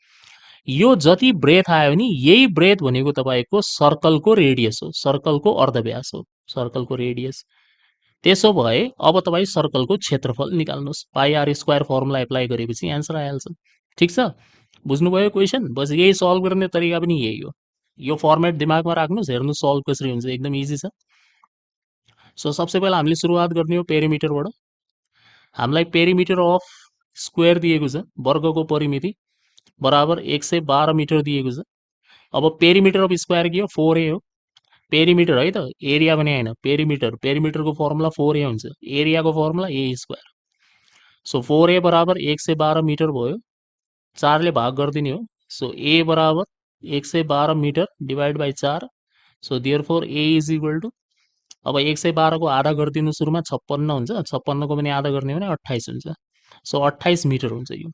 A: यो जति ब्रेथ आयो नि यही ब्रेथ भनेको तपाईँको सर्कलको रेडियस हो, सर्कलको अर्धव्यास हो, सर्कलको रेडियस। त्यसो भए अब तपाईँ सर्कलको क्षेत्रफल निकाल्नुहोस्। पाई आर स्क्वायर फर्मुला एप्लाई गरेपछि एन्सर आइहाल्छ। ठिक छ, बुझ्नुभयो क्वेसन। बस यही सल्भ गर्ने तरिका पनि यही हो। यो फर्मेट दिमागमा राख्नुहोस्, हेर्नु सल्भ कसरी हुन्छ, एकदम इजी छ। सो सबसे पहिला हामीले सुरुवात गर्ने हो पेरिमिटरबाट। हामीलाई पेरिमिटर अफ स्क्वायर दिएको छ, वर्गको परिमिति बराबर 112 मिटर दिएको छ। अब पेरिमिटर अफ स्क्वायर के हो, 4a हो। पेरिमिटर है त, एरिया पनि होइन, पेरिमिटर, पेरिमिटरको फर्मुला 4a हुन्छ, एरियाको formula a square. So 4a बराबर 112 मिटर भयो, 4ले भाग गरिदिने हो। सो a बराबर 112 metre divide by 4। So therefore a is equal to, अब 112 को आधा गरिदिनु सुरुमा 56 हुन्छ, 56 को पनि आधा गर्ने हो भने 28 हुन्छ। सो 28 मिटर हुन्छ यो।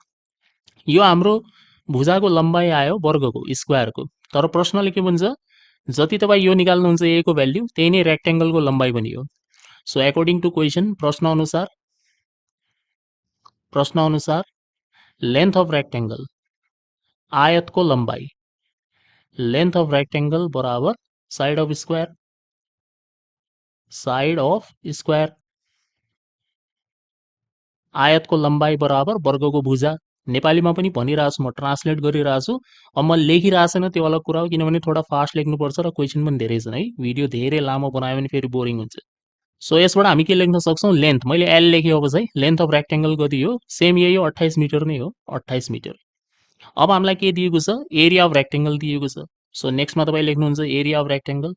A: यो हाम्रो भुजाको लम्बाइ आयो वर्गको, स्क्वायरको। तर प्रश्नले के भन्छ, जति तपाईँ यो निकाल्नुहुन्छ a को भ्याल्यु त्यही नै रेक्टेंगलको लम्बाइ पनि हो। सो एकोर्डिङ टु क्वेसन, प्रश्न अनुसार लेन्थ अफ रेक्टेंगल, आयतको लम्बाइ, लेन्थ अफ रेक्टेंगल बराबर side of square, side of square. आयतको लम्बाइ बराबर वर्गको भुजा। नेपालीमा पनि भनिरहेको छु, म ट्रान्सलेट गरिरहेको छु। अब म लेखिरहेको छैन त्यो अलग कुरा हो, किनभने थोडा फास्ट लेख्नुपर्छ र क्वेसन पनि धेरै छन् है। भिडियो धेरै लामो बनायो भने फेरि बोरिङ हुन्छ। सो यसबाट हामी के लेख्न सक्छौँ, लेन्थ, मैले एल लेखेँ। अब चाहिँ लेन्थ अफ रेक्टेंगल कति हो, सेम यही हो, 28 मिटर नै हो, 28 मिटर। अब हामीलाई के दिएको छ, एरिया अफ रेक्टेंगल दिएको छ। सो नेक्स्टमा तपाईँ लेख्नुहुन्छ एरिया अफ रेक्टेंगल।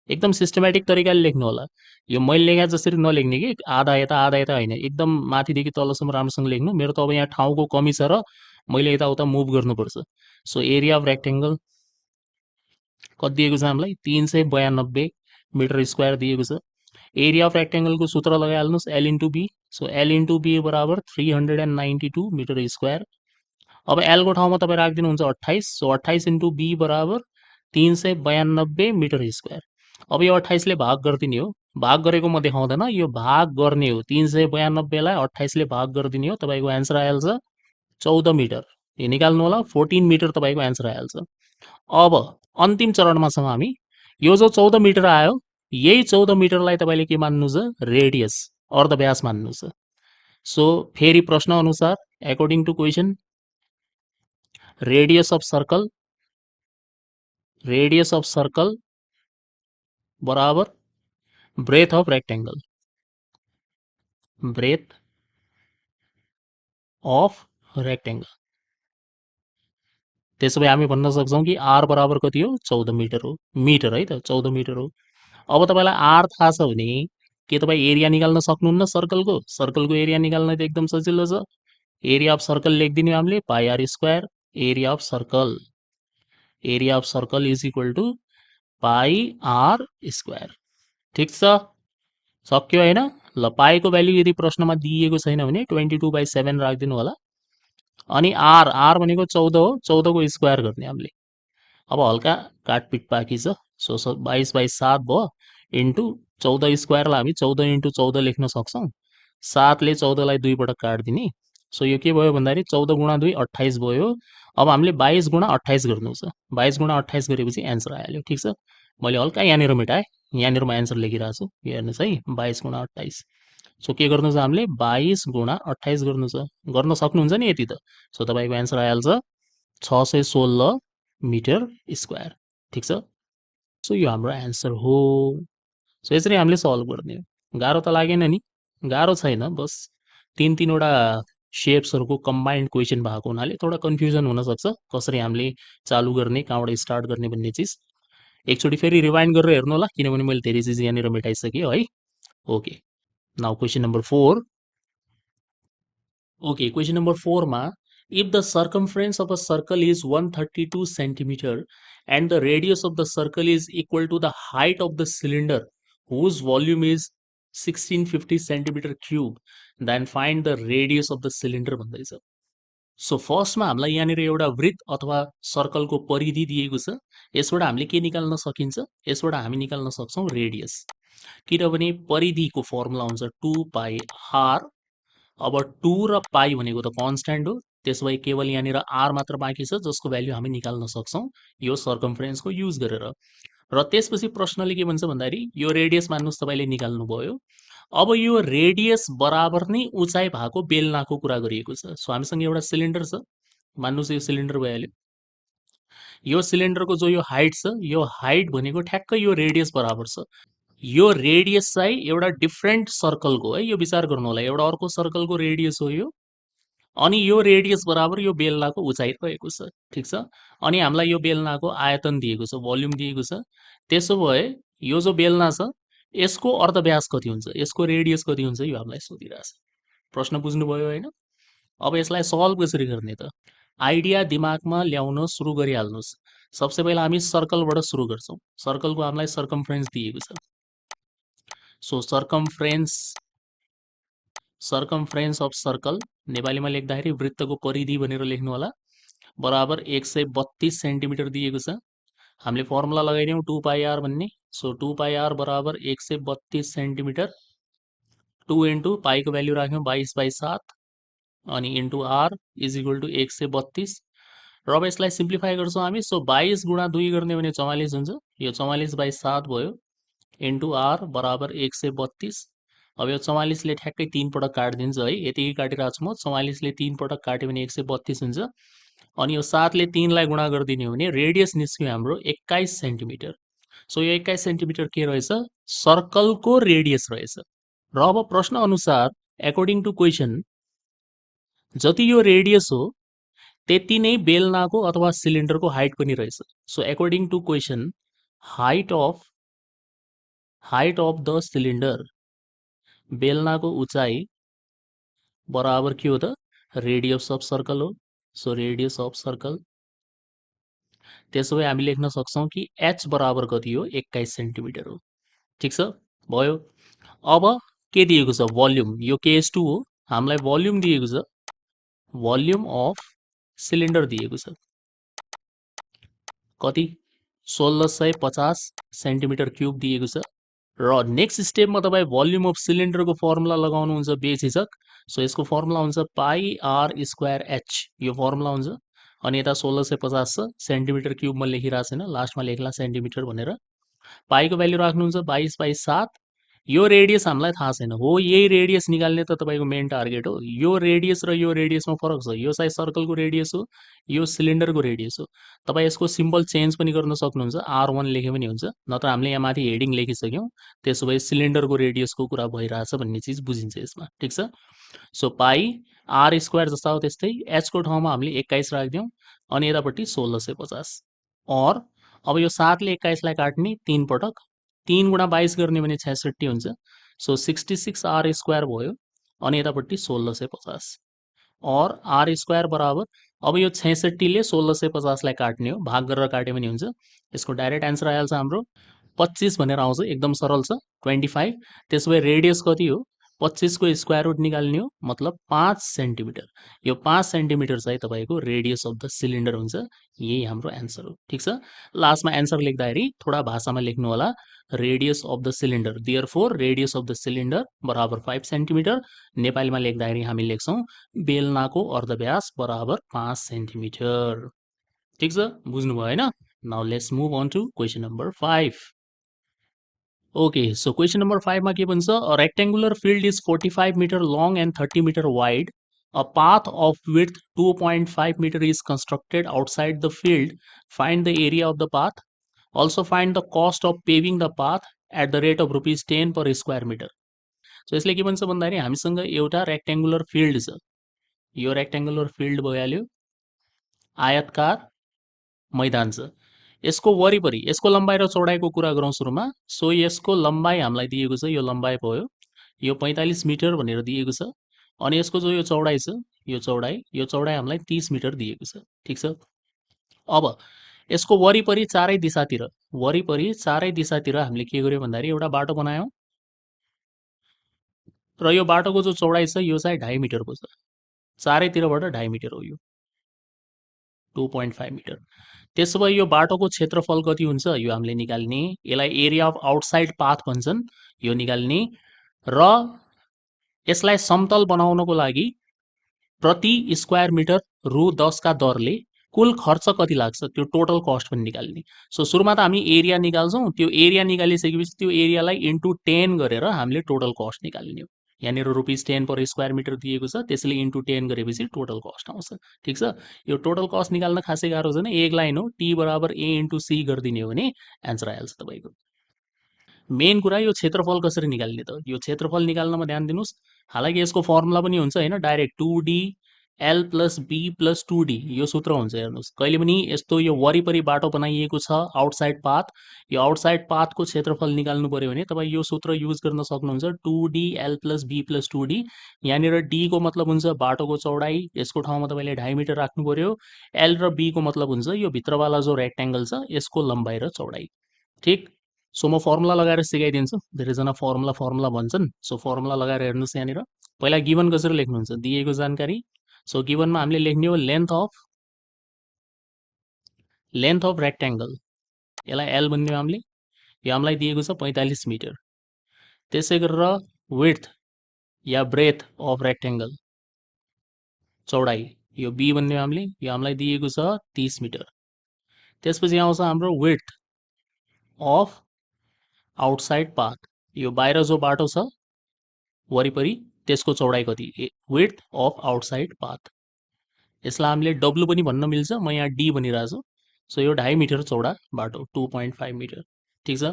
A: एकदम सिस्टमेटिक तरिकाले लेख्नु होला, यो मैले लेखे जसरी नलेख्ने कि आधा यता होइन, एकदम माथिदेखि तलसम्म राम्रोसँग लेख्नु। मेरो त अब यहाँ ठाउँको कमी छ र मैले यताउता मुभ गर्नुपर्छ। सो एरिया अफ रेक्टेंगल कति दिएको छ हामीलाई, 392 मिटर स्क्वायर दिएको छ। एरिया अफ रेक्टेंगलको सूत्र लगाइहाल्नुहोस्, L into B. So L into B बराबर 392 मिटर स्क्वायर। अब एलको ठाउँमा तपाईँ राखिदिनुहुन्छ 28। सो 28 इन्टु बी बराबर 392 मिटर स्क्वायर। अब यो 28ले भाग गरिदिने हो, भाग गरेको म देखाउँदैन, यो भाग गर्ने हो। 392लाई 28ले भाग गरिदिने हो, तपाईँको एन्सर आइहाल्छ 14 मिटर। यो निकाल्नु होला, 14 मिटर तपाईँको एन्सर आइहाल्छ। अब अन्तिम चरणमा छौँ हामी। यो जो 14 मिटर आयो यही 14 मिटरलाई तपाईँले के मान्नु छ, रेडियस, अर्धव्यास मान्नु छ। सो फेरि प्रश्न अनुसार according to question, radius of circle बराबर breadth of rectangle, breadth of rectangle. त्यसो भए हामी भन्न सक्छौँ कि आर बराबर कति हो, 14 मिटर हो, मिटर है त, 14 मिटर हो। अब तपाईँलाई आर थाहा छ भने के तपाईँ एरिया निकाल्न सक्नुहुन्न सर्कलको, सर्कलको एरिया निकाल्न त एकदम सजिलो छ। एरिया अफ सर्कल लेखिदिने हामीले pi are square, area of circle is equal to pi are square. ठिक छ, सक्यो होइन। ल पाएको भ्याल्यु यदि प्रश्नमा दिएको छैन भने 22/7 राखिदिनु होला। अनि आर आर भनेको 14 हो, 14 को स्क्वायर गर्ने हामीले। अब हल्का काटपिट बाँकी छ, सो 22/7 भयो इन्टु 14 स्क्वायरलाई हामी 14 इन्टु 14 लेख्न सक्छौँ। 7ले 14लाई 2 पटक काटिदिने, सो यो के भयो भन्दाखेरि 14 गुणा 2 28 भयो। अब हामीले 22 गुणा 28 गर्नु छ, 22 गुणा 28 गरेपछि एन्सर आइहाल्यो। ठिक छ, मैले हल्का यहाँनिर मेटाएँ, यहाँनिर म एन्सर लेखिरहेको छु, यो हेर्नुहोस् है, 22 गुणा 28। सो के गर्नु छ हामीले 22 गुणा 28 गर्नु छ, गर्न सक्नुहुन्छ नि यति त। सो तपाईँको एन्सर आइहाल्छ 616 मिटर स्क्वायर। ठिक छ, सो यो हाम्रो एन्सर हो। सो यसरी हामीले सल्भ गर्ने हो। गाह्रो त लागेन नि, गाह्रो छैन, बस तिनवटा सेप्सहरूको कम्बाइन्ड क्वेसन भएको हुनाले थोडा कन्फ्युजन हुनसक्छ कसरी हामीले चालु गर्ने, कहाँबाट स्टार्ट गर्ने भन्ने चिज। एकचोटि फेरि रिवाइन्ड गरेर हेर्नु होला, किनभने मैले धेरै चिज यहाँनिर मेटाइसकेँ है। Okay, now question number 4। Okay, question number 4 मा if the circumference of a circle is 132 centimeter and the radius of the circle is equal to the height of the cylinder whose volume is 1650 centimeter cube, then find the radius of the cylinder भन्दैछ। So फर्स्टमा हामीलाई यहाँनिर एउटा वृत्त अथवा सर्कलको परिधि दिएको छ, यसबाट हामीले के निकाल्न सकिन्छ, यसबाट हामी निकाल्न सक्छौँ रेडियस, किनभने परिधिको फर्मुला हुन्छ 2 पाई आर। अब 2 र पाई भनेको त कन्स्ट्यान्ट हो, त्यसो भए केवल यहाँनिर आर मात्र बाँकी छ जसको भ्याल्यु हामी निकाल्न सक्छौँ यो सर्कमफ्रेन्सको युज गरेर। र त्यसपछि प्रश्नले के भन्छ भन्दाखेरि यो रेडियस मान्नुहोस् तपाईँले निकाल्नु भयो। अब यो रेडियस बराबर नै उचाइ भएको बेलनाको कुरा गरिएको छ। सो हामीसँग एउटा सिलिन्डर छ, मान्नुहोस् यो सिलिन्डर भइहाल्यो। यो सिलिन्डरको जो यो हाइट छ, यो हाइट भनेको ठ्याक्कै यो रेडियस बराबर छ। यो रेडियस चाहिँ एउटा डिफ्रेन्ट सर्कलको है, यो विचार गर्नु होला, एउटा अर्को सर्कलको रेडियस हो यो, अनि यो रेडियस बराबर यो बेलनाको उचाइ रहेको छ। ठिक छ, अनि हामीलाई यो बेलनाको आयतन दिएको छ, भोल्युम दिएको छ। त्यसो भए यो जो बेलना छ यसको अर्धव्यास कति हुन्छ, यसको रेडियस कति हुन्छ, यो हामीलाई सोधिरहेछ। प्रश्न बुझ्नुभयो होइन? अब यसलाई सल्भ कसरी गर्ने त? आइडिया दिमागमा ल्याउन सुरु गरिहाल्नुहोस्। सबसे पहिला हामी सर्कलबाट सुरु गर्छौँ। सर्कलको हामीलाई सर्कमफ्रेन्स दिएको छ, सो सर्कमफ्रेन्स अफ सर्कल नेपालीमा लेख्दाखेरि वृत्तको परिधि भनेर लेख्नु होला, बराबर 132 सेन्टिमिटर दिएको छ। हामीले फर्मुला लगाइदियौँ 2 पाई आर भन्ने, सो 2 पाई आर बराबर 132 सेन्टिमिटर, 2 इन्टु पाईको भ्याल्यु राख्यौँ 22/7 अनि into r is equal to 132। र अब यसलाई सिम्प्लिफाई गर्छौँ हामी, सो 22 गुणा 2 गर्ने भने 44 हुन्छ, यो 44/7 भयो इन्टु आर बराबर 132। अब यो 44ले ठ्याक्कै 3 पटक काटिदिन्छ है, यतिकै काटिरहेको छु म। 44ले 3 पटक काट्यो भने 132 हुन्छ, अनि यो 7ले 3लाई गुणा गरिदिने हो भने रेडियस निस्क्यो हाम्रो 21 सेन्टिमिटर। सो यो 21 सेन्टिमिटर के रहेछ, सर्कलको रेडियस रहेछ। र अब प्रश्न अनुसार एकोर्डिङ टु क्वेसन जति यो रेडियस हो त्यति नै बेलनाको अथवा सिलिन्डरको हाइट पनि रहेछ। So according to question height of the cylinder, बेलनाको उचाइ बराबर के हो त, रेडियस अफ सर्कल हो। सो रेडियस अफ सर्कल, त्यसो भए हामी लेख्न सक्छौँ कि एच बराबर कति हो, 21 सेन्टिमिटर हो। ठिक छ, भयो। अब के दिएको छ, भोल्युम, यो केस2 हो, हामीलाई भोल्युम दिएको छ, भोल्युम अफ सिलिन्डर दिएको छ कति, 1650 सेन्टिमिटर क्युब दिएको छ। र नेक्स्ट स्टेपमा तपाईँ भोल्युम अफ सिलिन्डरको फर्मुला लगाउनुहुन्छ बेझिझक। सो यसको फर्मुला हुन्छ पाई आर स्क्वायर एच, यो फर्मुला हुन्छ। अनि यता 1650 छ, सेन्टिमिटर क्युबमा लेखिरहेको छैन, लास्टमा लेख्ला सेन्टिमिटर भनेर। पाईको भ्याल्यु राख्नुहुन्छ 22/7। यो रेडियस हामीलाई थाहा छैन, हो यही रेडियस निकाल्ने त तपाईँको मेन टार्गेट हो। यो रेडियस र यो रेडियसमा फरक छ, यो चाहिँ सर्कलको रेडियस हो, यो सिलिन्डरको रेडियस हो। तपाईँ यसको सिम्बल चेन्ज पनि गर्न सक्नुहुन्छ, R1 लेखे पनि हुन्छ, नत्र हामीले यहाँ माथि हेडिङ लेखिसक्यौँ, त्यसो भए सिलिन्डरको रेडियसको कुरा भइरहेछ भन्ने चिज बुझिन्छ यसमा। ठिक छ, सो पाई आर स्क्वायर जस्ता हो त्यस्तै, एचको ठाउँमा हामीले 21 राखिदिउँ, अनि यतापट्टि 1650। और अब यो 7ले 21लाई काट्ने 3 पटक, 3 गुणा 22 गर्ने भने 66 हुन्छ, सो 66 आर स्क्वायर भयो, अनि यतापट्टि 1650। और आर स्क्वायर बराबर, अब यो 66ले 1650लाई काट्ने हो, भाग गरेर काट्यो भने हुन्छ। यसको डाइरेक्ट एन्सर आइहाल्छ हाम्रो 25 भनेर आउँछ, एकदम सरल छ, 25। त्यसो भए रेडियस कति हो, 25 को स्क्वायर रुट निकाल्ने हो मतलब 5 सेन्टिमिटर। यो 5 सेन्टिमिटर चाहिँ तपाईँको रेडियस अफ द सिलिन्डर हुन्छ। यही हाम्रो एन्सर हो। ठिक छ। लास्टमा एन्सर लेख्दाखेरि थोडा भाषामा लेख्नु होला, radius of the cylinder therefore radius of the cylinder बराबर 5 सेन्टिमिटर। नेपालीमा लेख्दाखेरि हामी लेख्छौँ बेलनाको अर्धव्यास बराबर 5 सेन्टिमिटर। ठिक छ, बुझ्नुभयो होइन? Now let's move on to question number 5। Okay, so question number 5 मा के भन्छ? A rectangular field is 45 meter long and 30 meter wide. A path of width 2.5 meter is constructed outside the field. Find the area of the path. Also find the cost of paving the path at the rate of rupees 10 per square meter. So यसले के भन्छ भन्दाखेरि हामीसँग एउटा rectangular field छ। यो rectangular field भइहाल्यो, आयतकार मैदान छ। यसको वरिपरि यसको लम्बाइ र चौडाइको कुरा गरौँ सुरुमा। सो यसको लम्बाइ हामीलाई दिएको छ, यो लम्बाइ भयो, यो 45 मिटर भनेर दिएको छ। अनि यसको जो यो चौडाइ छ, यो चौडाइ हामीलाई 30 मिटर दिएको छ। ठिक छ। अब यसको वरिपरि चारै दिशातिर हामीले के गर्यो भन्दाखेरि एउटा बाटो बनायौँ र यो बाटोको जो चौडाइ छ यो चाहिँ 2.5 मिटरको छ। चारैतिरबाट 2.5 मिटर हो, यो 2.5 मिटर। त्यसो भए यो बाटोको क्षेत्रफल कति हुन्छ यो हामीले निकाल्ने। यसलाई एरिया अफ आउटसाइड पाथ भन्छन्, यो निकाल्ने। र यसलाई समतल बनाउनको लागि प्रति स्क्वायर मिटर रु 10 का दरले कुल खर्च कति लाग्छ त्यो टोटल कस्ट पनि निकाल्ने। सो सुरुमा त हामी एरिया निकाल्छौँ, त्यो एरिया निकालिसकेपछि त्यो एरियालाई इन्टु 10 गरेर हामीले टोटल कस्ट निकाल्ने हो। यहाँनिर रुपिस 10 पर स्क्वायर मिटर दिएको छ, त्यसले इन्टु 10 गरेपछि टोटल कस्ट आउँछ। ठिक छ। यो टोटल कस्ट निकाल्न खासै गाह्रो छैन, एक लाइन हो, टी बराबर ए इन्टु सी गरिदिने हो भने एन्सर आइहाल्छ तपाईँको। मेन कुरा यो क्षेत्रफल कसरी निकाल्ने त? यो क्षेत्रफल निकाल्नमा ध्यान दिनुहोस्। हालाकि यसको फर्मुला पनि हुन्छ होइन, direct 2D L plus B plus 2D यो सूत्र हुन्छ। हेर्नुहोस्, कहिले पनि यस्तो यो वरिपरि बाटो बनाइएको छ आउटसाइड पाथ, यो आउटसाइड पाथको क्षेत्रफल निकाल्नु पर्यो भने तपाईँ यो सूत्र युज गर्न सक्नुहुन्छ, 2D L plus B plus 2D। यहाँनिर D को मतलब हुन्छ बाटोको चौडाइ, यसको ठाउँमा तपाईँले 2.5 मिटर राख्नु पर्यो। L र B को मतलब हुन्छ यो भित्रवाला जो रेक्ट्याङ्गल छ यसको लम्बाइ र चौडाइ। ठिक। सो म फर्मुला लगाएर सिकाइदिन्छु। धेरैजना फर्मुला भन्छन्। सो फर्मुला लगाएर हेर्नुहोस्, यहाँनिर पहिला गिभन कसरी लेख्नुहुन्छ दिएको जानकारी। सो गिभनमा हामीले लेख्ने हो लेन्थ अफ रेक्ट्याङ्गल, यसलाई एल भन्ने हामीले, यो हामीलाई दिएको छ 45 मिटर। त्यसै गरेर width yeah breath of rectangle, चौडाइ, यो बी भन्ने हामीले, यो हामीलाई दिएको छ 30 मिटर। त्यसपछि आउँछ हाम्रो विड्थ अफ आउटसाइड पाथ, यो बाहिर जो बाटो छ वरिपरि त्यसको चौडाइ कति, विड्थ अफ आउटसाइड पाथ। यसलाई हामीले डब्लु पनि भन्न मिल्छ, म यहाँ डी भनिरहेको छु। सो यो 2.5 मिटर चौडा बाटो, 2.5 मिटर। ठिक छ।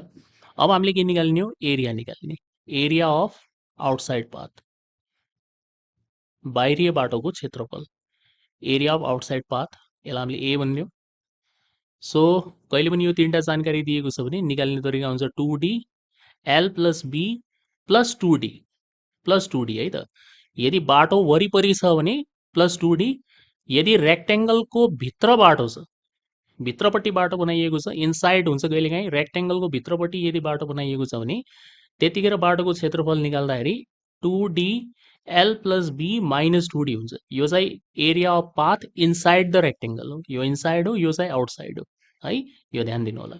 A: अब हामीले के निकाल्ने हो, एरिया निकाल्ने। एरिया अफ आउटसाइड पाथ, बाहिरीय बाटोको क्षेत्रफल, एरिया अफ आउटसाइड पाथ, यसलाई हामीले ए भन्ने हो। सो कहिले पनि यो तीनटा जानकारी दिएको छ भने निकाल्ने तरिका हुन्छ 2D L plus B plus 2D है त। यदि बाटो वरिपरि छ भने प्लस 2D, यदि रेक्ट्याङ्गलको भित्र बाटो छ, भित्रपट्टि बाटो बनाइएको छ, इनसाइड हुन्छ कहिलेकाहीँ, रेक्ट्याङ्गलको भित्रपट्टि यदि बाटो बनाइएको छ भने त्यतिखेर बाटोको क्षेत्रफल निकाल्दाखेरि 2D L plus B minus 2D हुन्छ। यो चाहिँ area of path inside the rectangle हो, यो इनसाइड हो, यो चाहिँ आउटसाइड हो है, यो ध्यान दिनु होला।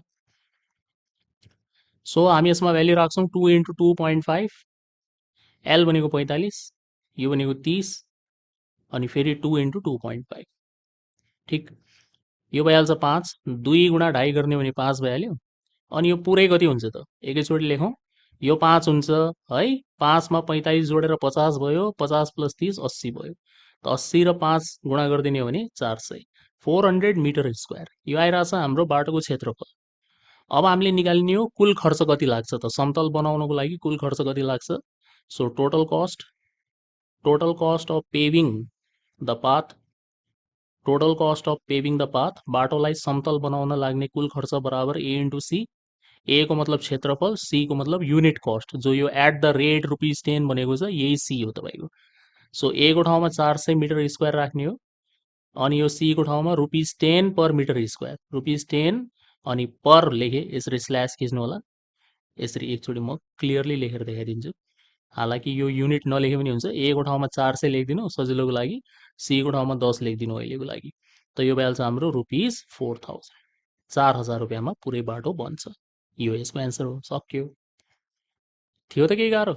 A: सो हामी यसमा भ्याल्यु राख्छौँ 2 इन्टु 2.5, एल भनेको 45, यो भनेको 30, अनि फेरि 2 इन्टु 2.5। ठिक। यो भइहाल्छ 5, 2 गुणा 2.5 गर्ने भने 5 भइहाल्यो। अनि यो पुरै कति हुन्छ त, एकैचोटि लेखौँ। यो 5 हुन्छ है, 5 मा 45 जोडेर 50 भयो, 50 प्लस 30 80 भयो। त 80 र 5 गुणा गरिदिने हो भने 400, 400 मिटर स्क्वायर यो आइरहेछ हाम्रो बाटोको क्षेत्रफल। अब हामीले निकाल्ने हो कुल खर्च कति लाग्छ त, समतल बनाउनको लागि कुल खर्च कति लाग्छ। So total cost of paving the path, total cost of paving the path, बाटोलाई समतल बनाउन लाग्ने कुल खर्च बराबर ए इन्टु सी। ए को मतलब क्षेत्रफल, सी को मतलब युनिट कस्ट, जो यो एट द रेट रुपिस 10 भनेको छ यही सी हो तपाईँको। सो ए को ठाउँमा 400 मिटर स्क्वायर राख्ने हो, अनि यो सी को ठाउँमा rupees 10 per metre square, rupees 10 अनि पर लेखेँ, यसरी स्ल्यास खिच्नु होला। यसरी एकचोटि म क्लियरली लेखेर देखाइदिन्छु। हालाकि यो युनिट नलेखे पनि हुन्छ। ए को ठाउँमा 400 लेखिदिनु सजिलोको लागि, सी को ठाउँमा 10 लेखिदिनु अहिलेको लागि। त यो भइहाल्छ हाम्रो ₹4000, 4000 रुपियाँमा पुरै बाटो बन्छ। यो यसको एन्सर हो। सक्यो। थियो त केही गाह्रो?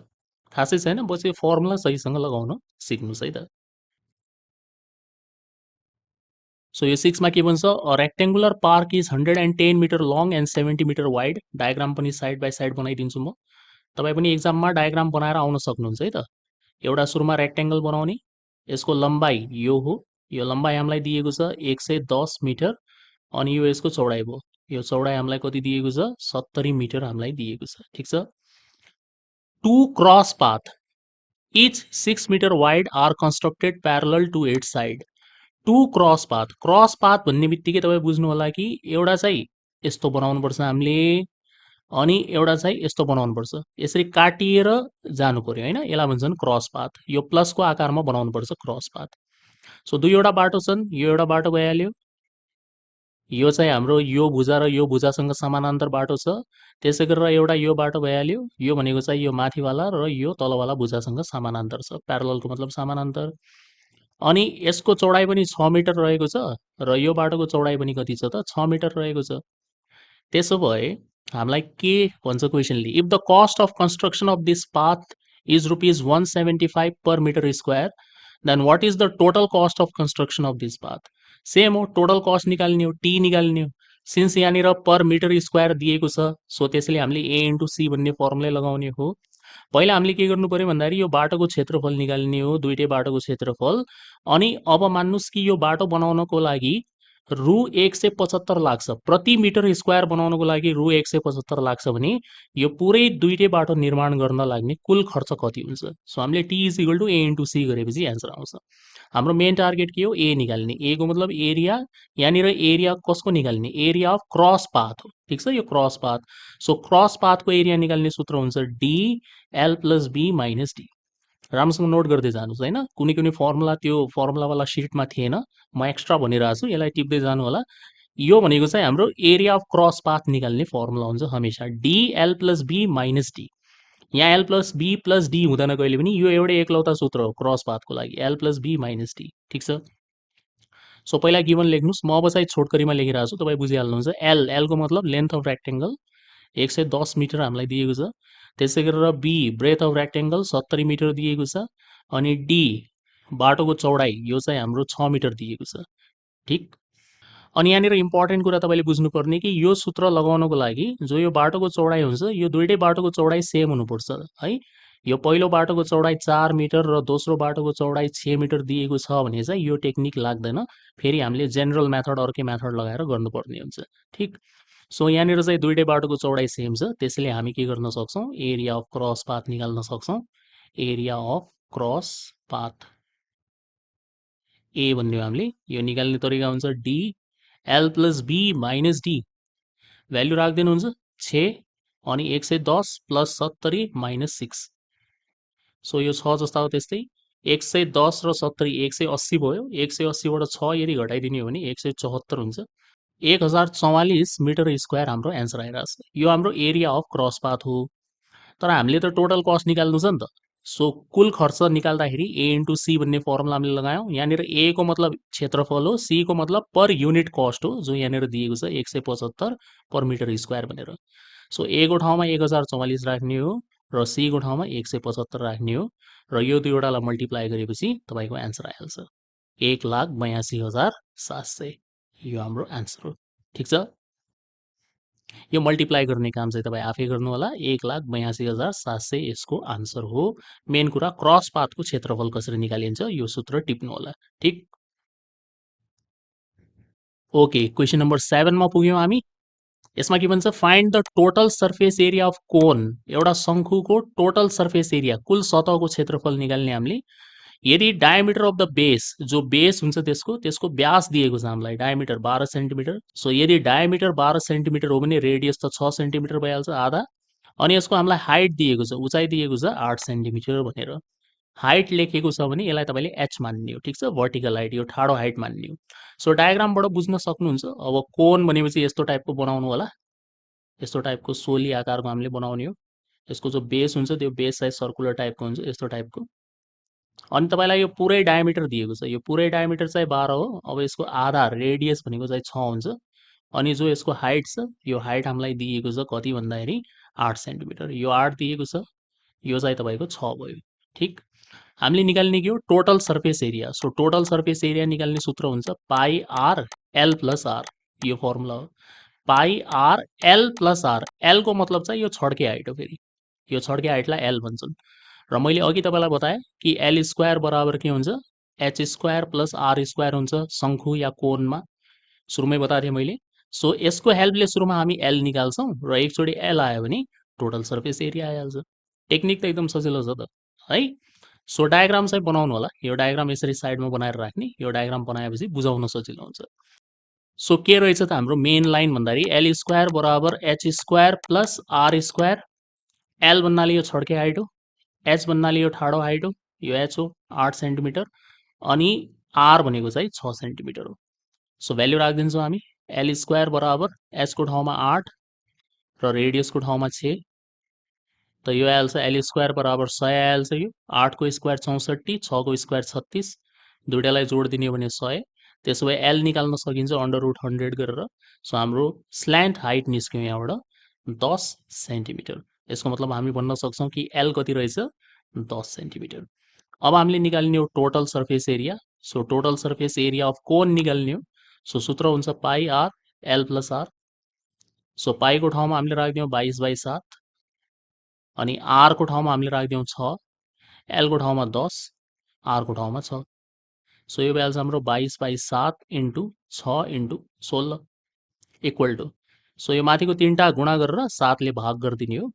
A: खासै छैन, बस यो फर्मुला सहीसँग लगाउन सिक्नुहोस् है त। सो यो 6 मा के भन्छ, a rectangular park is 110 metre long and 70 metre wide. Diagram पनि साइड बाई साइड बनाइदिन्छु म। तपाईँ पनि एक्जाममा डायग्राम बनाएर आउन सक्नुहुन्छ है त। एउटा सुरुमा रेक्टेङ्गल बनाउने, यसको लम्बाइ यो हो। यो लम्बाइ हामीलाई दिएको छ 110 मिटर, अनि यो यसको चौडाइ भयो। यो चौडाइ हामीलाई कति दिएको छ, 70 मिटर हामीलाई दिएको छ। ठिक छ। Two cross path each 6 metre wide are constructed parallel to its side. Two cross path भन्ने बित्तिकै तपाईँ बुझ्नु होला कि एउटा चाहिँ यस्तो बनाउनुपर्छ हामीले, अनि एउटा चाहिँ यस्तो बनाउनुपर्छ। यसरी काटिएर जानु पर्यो होइन, यसलाई भन्छन् क्रस पाथ। यो प्लसको आकारमा बनाउनुपर्छ क्रस पाथ। सो दुईवटा बाटो छन्, यो एउटा बाटो भइहाल्यो। यो चाहिँ हाम्रो यो भुजा र यो भुजासँग समानान्तर बाटो छ। त्यसै गरेर एउटा यो बाटो भइहाल्यो। यो भनेको चाहिँ यो माथिवाला र यो तलवाला भुजासँग समानान्तर छ। प्यारललको मतलब समानान्तर। अनि यसको चौडाइ पनि 6 मिटर रहेको छ र यो बाटोको चौडाइ पनि कति छ त, 6 मिटर रहेको छ। त्यसो भए हामीलाई के भन्छ क्वेसनले, if the cost of construction of this path is ₹175 per metre square, then what is the total cost of construction of this path. Same हो, टोटल कस्ट निकाल्ने हो, टी निकाल्ने हो। सिन्स यहाँनिर पर मिटर स्क्वायर दिएको छ, सो त्यसले हामीले ए इन्टु सी भन्ने फर्मुला लगाउने हो। पहिला हामीले के गर्नु पर्यो भन्दाखेरि यो बाटोको क्षेत्रफल निकाल्ने हो, दुईटै बाटोको क्षेत्रफल। अनि अब मान्नुहोस् कि यो बाटो बनाउनको लागि ₹175 लाग्छ, प्रति मिटर स्क्वायर बनाउनको लागि ₹175 लाग्छ भने यो पुरै दुईटै बाटो निर्माण गर्न लाग्ने कुल खर्च कति हुन्छ। सो हामीले t is equal to a into c गरेपछि एन्सर आउँछ। हाम्रो मेन टार्गेट के हो, ए निकाल्ने। ए को मतलब एरिया, यहाँनिर एरिया कसको निकाल्ने, एरिया अफ क्रस पाथ हो। ठिक छ, यो क्रस पाथ। सो क्रस पाथको एरिया निकाल्ने सूत्र हुन्छ D L plus be minus D. राम्रोसँग नोट गर्दै जानुहोस् होइन, कुनै कुनै फर्मुला त्यो फर्मुलावाला सिटमा थिएन, म एक्स्ट्रा भनिरहेको छु, यसलाई टिप्दै जानु होला। यो भनेको चाहिँ हाम्रो एरिया अफ क्रस पाथ निकाल्ने फर्मुला हुन्छ हमेसा, d L plus be minus d. यहाँ एल प्लस डी हुँदैन कहिले पनि, यो एउटै एकलौता सूत्र हो क्रस पाथको लागि, l plus be minus d. ठिक छ। सो पहिला गिभन लेख्नुहोस्, म अब चाहिँ छोटकरीमा लेखिरहेको छु, तपाईँ बुझिहाल्नुहुन्छ। एलको मतलब लेन्थ अफ रेक्टेङ्गल 110 मिटर हामीलाई दिएको छ। त्यसै गरेर b breadth of rectangle 70 metre दिएको छ। अनि डी बाटोको चौडाइ, यो चाहिँ हाम्रो 6 मिटर दिएको छ। ठिक। अनि यहाँनिर इम्पोर्टेन्ट कुरा तपाईँले बुझ्नुपर्ने कि यो सूत्र लगाउनको लागि जो यो बाटोको चौडाइ हुन्छ, यो दुईटै बाटोको चौडाइ सेम हुनुपर्छ है। यो पहिलो बाटोको चौडाइ 4 मिटर र दोस्रो बाटोको चौडाइ 6 मिटर दिएको छ भने चाहिँ यो टेक्निक लाग्दैन, फेरि हामीले जेनरल मेथड अर्कै मेथड लगाएर गर्नुपर्ने हुन्छ। ठिक। सो यहाँनिर चाहिँ दुईटै बाटोको चौडाइ सेम छ, त्यसैले हामी के गर्न सक्छौँ, एरिया अफ क्रस पाथ निकाल्न सक्छौँ। Area of cross path A भन्ने हामीले, यो निकाल्ने तरिका हुन्छ D L plus be minus D. Value राखिदिनुहुन्छ 6 अनि 110 प्लस 70 माइनस 6। सो यो 6 जस्ता हो। त्यस्तै 110 र 70 180 भयो। 180बाट 6 यदि घटाइदिने हो भने 174 हुन्छ। 1044 मिटर स्क्वायर हाम्रो एन्सर आइरहेको छ। यो हाम्रो एरिया अफ क्रस पाथ हो। तर हामीले त टोटल कस्ट निकाल्नु छ नि त। सो कुल खर्च निकाल्दाखेरि ए इन्टु सी भन्ने फर्मुला हामीले लगायौँ। यहाँनिर ए को मतलब क्षेत्रफल हो, सी को मतलब पर युनिट कस्ट हो, जो यहाँनिर दिएको छ 175 पर मिटर स्क्वायर भनेर। सो ए को ठाउँमा 1044 राख्ने हो र सी को ठाउँमा 175 राख्ने हो र यो दुईवटालाई मल्टिप्लाई गरेपछि तपाईँको एन्सर आइहाल्छ 1,82,700। यो हाम्रो एन्सर हो। ठिक छ। यो मल्टिप्लाई गर्ने काम चाहिँ तपाईँ आफै गर्नु होला। 1,82,700 यसको आन्सर हो। मेन कुरा क्रस पाथको क्षेत्रफल कसरी निकालिन्छ यो सूत्र टिप्नु होला। ठिक। ओके, क्वेसन नम्बर 7 मा पुग्यौँ हामी। यसमा के भन्छ, find the total surface area of cone. एउटा शङ्खुको टोटल सर्फेस एरिया, कुल सतहको क्षेत्रफल निकाल्ने हामीले। यदि डायमिटर अफ द बेस, जो बेस हुन्छ त्यसको व्यास दिएको छ हामीलाई, डायमिटर 12 सेन्टिमिटर। सो यदि डायमिटर 12 सेन्टिमिटर हो भने रेडियस त 6 सेन्टिमिटर भइहाल्छ, आधा। अनि यसको हामीलाई हाइट दिएको छ, उचाइ दिएको छ 8 सेन्टिमिटर भनेर। हाइट लेखेको छ भने यसलाई तपाईँले एच मान्ने हो। ठिक छ, भर्टिकल हाइट, यो ठाडो हाइट मान्ने हो। सो डायग्रामबाट बुझ्न सक्नुहुन्छ। अब कोन भनेपछि यस्तो टाइपको बनाउनु होला, यस्तो टाइपको सोली आकारको हामीले बनाउने हो। यसको जो बेस हुन्छ त्यो बेस चाहिँ सर्कुलर टाइपको हुन्छ, यस्तो टाइपको। अनि तपाईँलाई यो पुरै डायमिटर दिएको छ, यो पुरै डायमिटर चाहिँ 12 हो। अब यसको आधा रेडियस भनेको चाहिँ 6 हुन्छ। अनि जो यसको हाइट छ, यो हाइट हामीलाई दिएको छ कति भन्दाखेरि 8 सेन्टिमिटर। यो 8 दिएको छ, यो चाहिँ तपाईँको 6 भयो। ठिक। हामीले निकाल्ने के हो, total surface area. So total surface area निकाल्ने सूत्र हुन्छ pi r l plus are, यो फर्मुला हो। पाई आर एल प्लस आर, एलको मतलब चाहिँ यो छड्के हाइट हो। फेरि यो छड्के हाइटलाई एल भन्छन्। र मैले अघि तपाईँलाई बताएँ कि एल स्क्वायर बराबर के हुन्छ, h square plus are square हुन्छ शङ्खु या कोनमा। सुरुमै बताएको थिएँ मैले। सो यसको हेल्पले सुरुमा हामी एल निकाल्छौँ र एकचोटि एल आयो भने टोटल सर्फेस एरिया आइहाल्छ। टेक्निक त एकदम सजिलो छ त है। सो डायग्राम चाहिँ बनाउनु होला। यो डायग्राम यसरी साइडमा बनाएर राख्ने, यो डायग्राम बनाएपछि बुझाउन सजिलो हुन्छ। सो के रहेछ त हाम्रो मेन लाइन भन्दाखेरि एल स्क्वायर बराबर H square plus are square. L भन्नाले यो छड्के हाइट हो, एच भन्नाले यो ठाडो हाइट हो, यो एच हो 8 सेन्टिमिटर, अनि आर भनेको चाहिँ 6 सेन्टिमिटर हो। सो भ्याल्यु राखिदिन्छौँ हामी। एल स्क्वायर बराबर एचको ठाउँमा 8 र रेडियसको ठाउँमा 6, त यो आइहाल्छ एल स्क्वायर बराबर 100 आइहाल्छ। यो 8को स्क्वायर 64, 6को स्क्वायर 36, दुइटालाई जोड दिने भने 100। त्यसो भए एल निकाल्न सकिन्छ √100 गरेर। सो हाम्रो स्ल्यान्ट हाइट निस्क्यो यहाँबाट 10 सेन्टिमिटर। यसको मतलब हामी भन्न सक्छौँ कि एल कति रहेछ, 10 सेन्टिमिटर। अब हामीले निकाल्ने हो total surface area. So total surface area of cone निकाल्ने हो। सो सूत्र हुन्छ pi r l plus r. So पाईको ठाउँमा हामीले राखिदियौँ 22/7, अनि आरको ठाउँमा हामीले राखिदियौँ 6, एलको ठाउँमा 10, आरको ठाउँमा 6। सो यो भइहाल्छ हाम्रो 22/7 into 6 into 16 equal to, so यो माथिको 3टा गुणा गरेर 7ले भाग गरिदिने हो।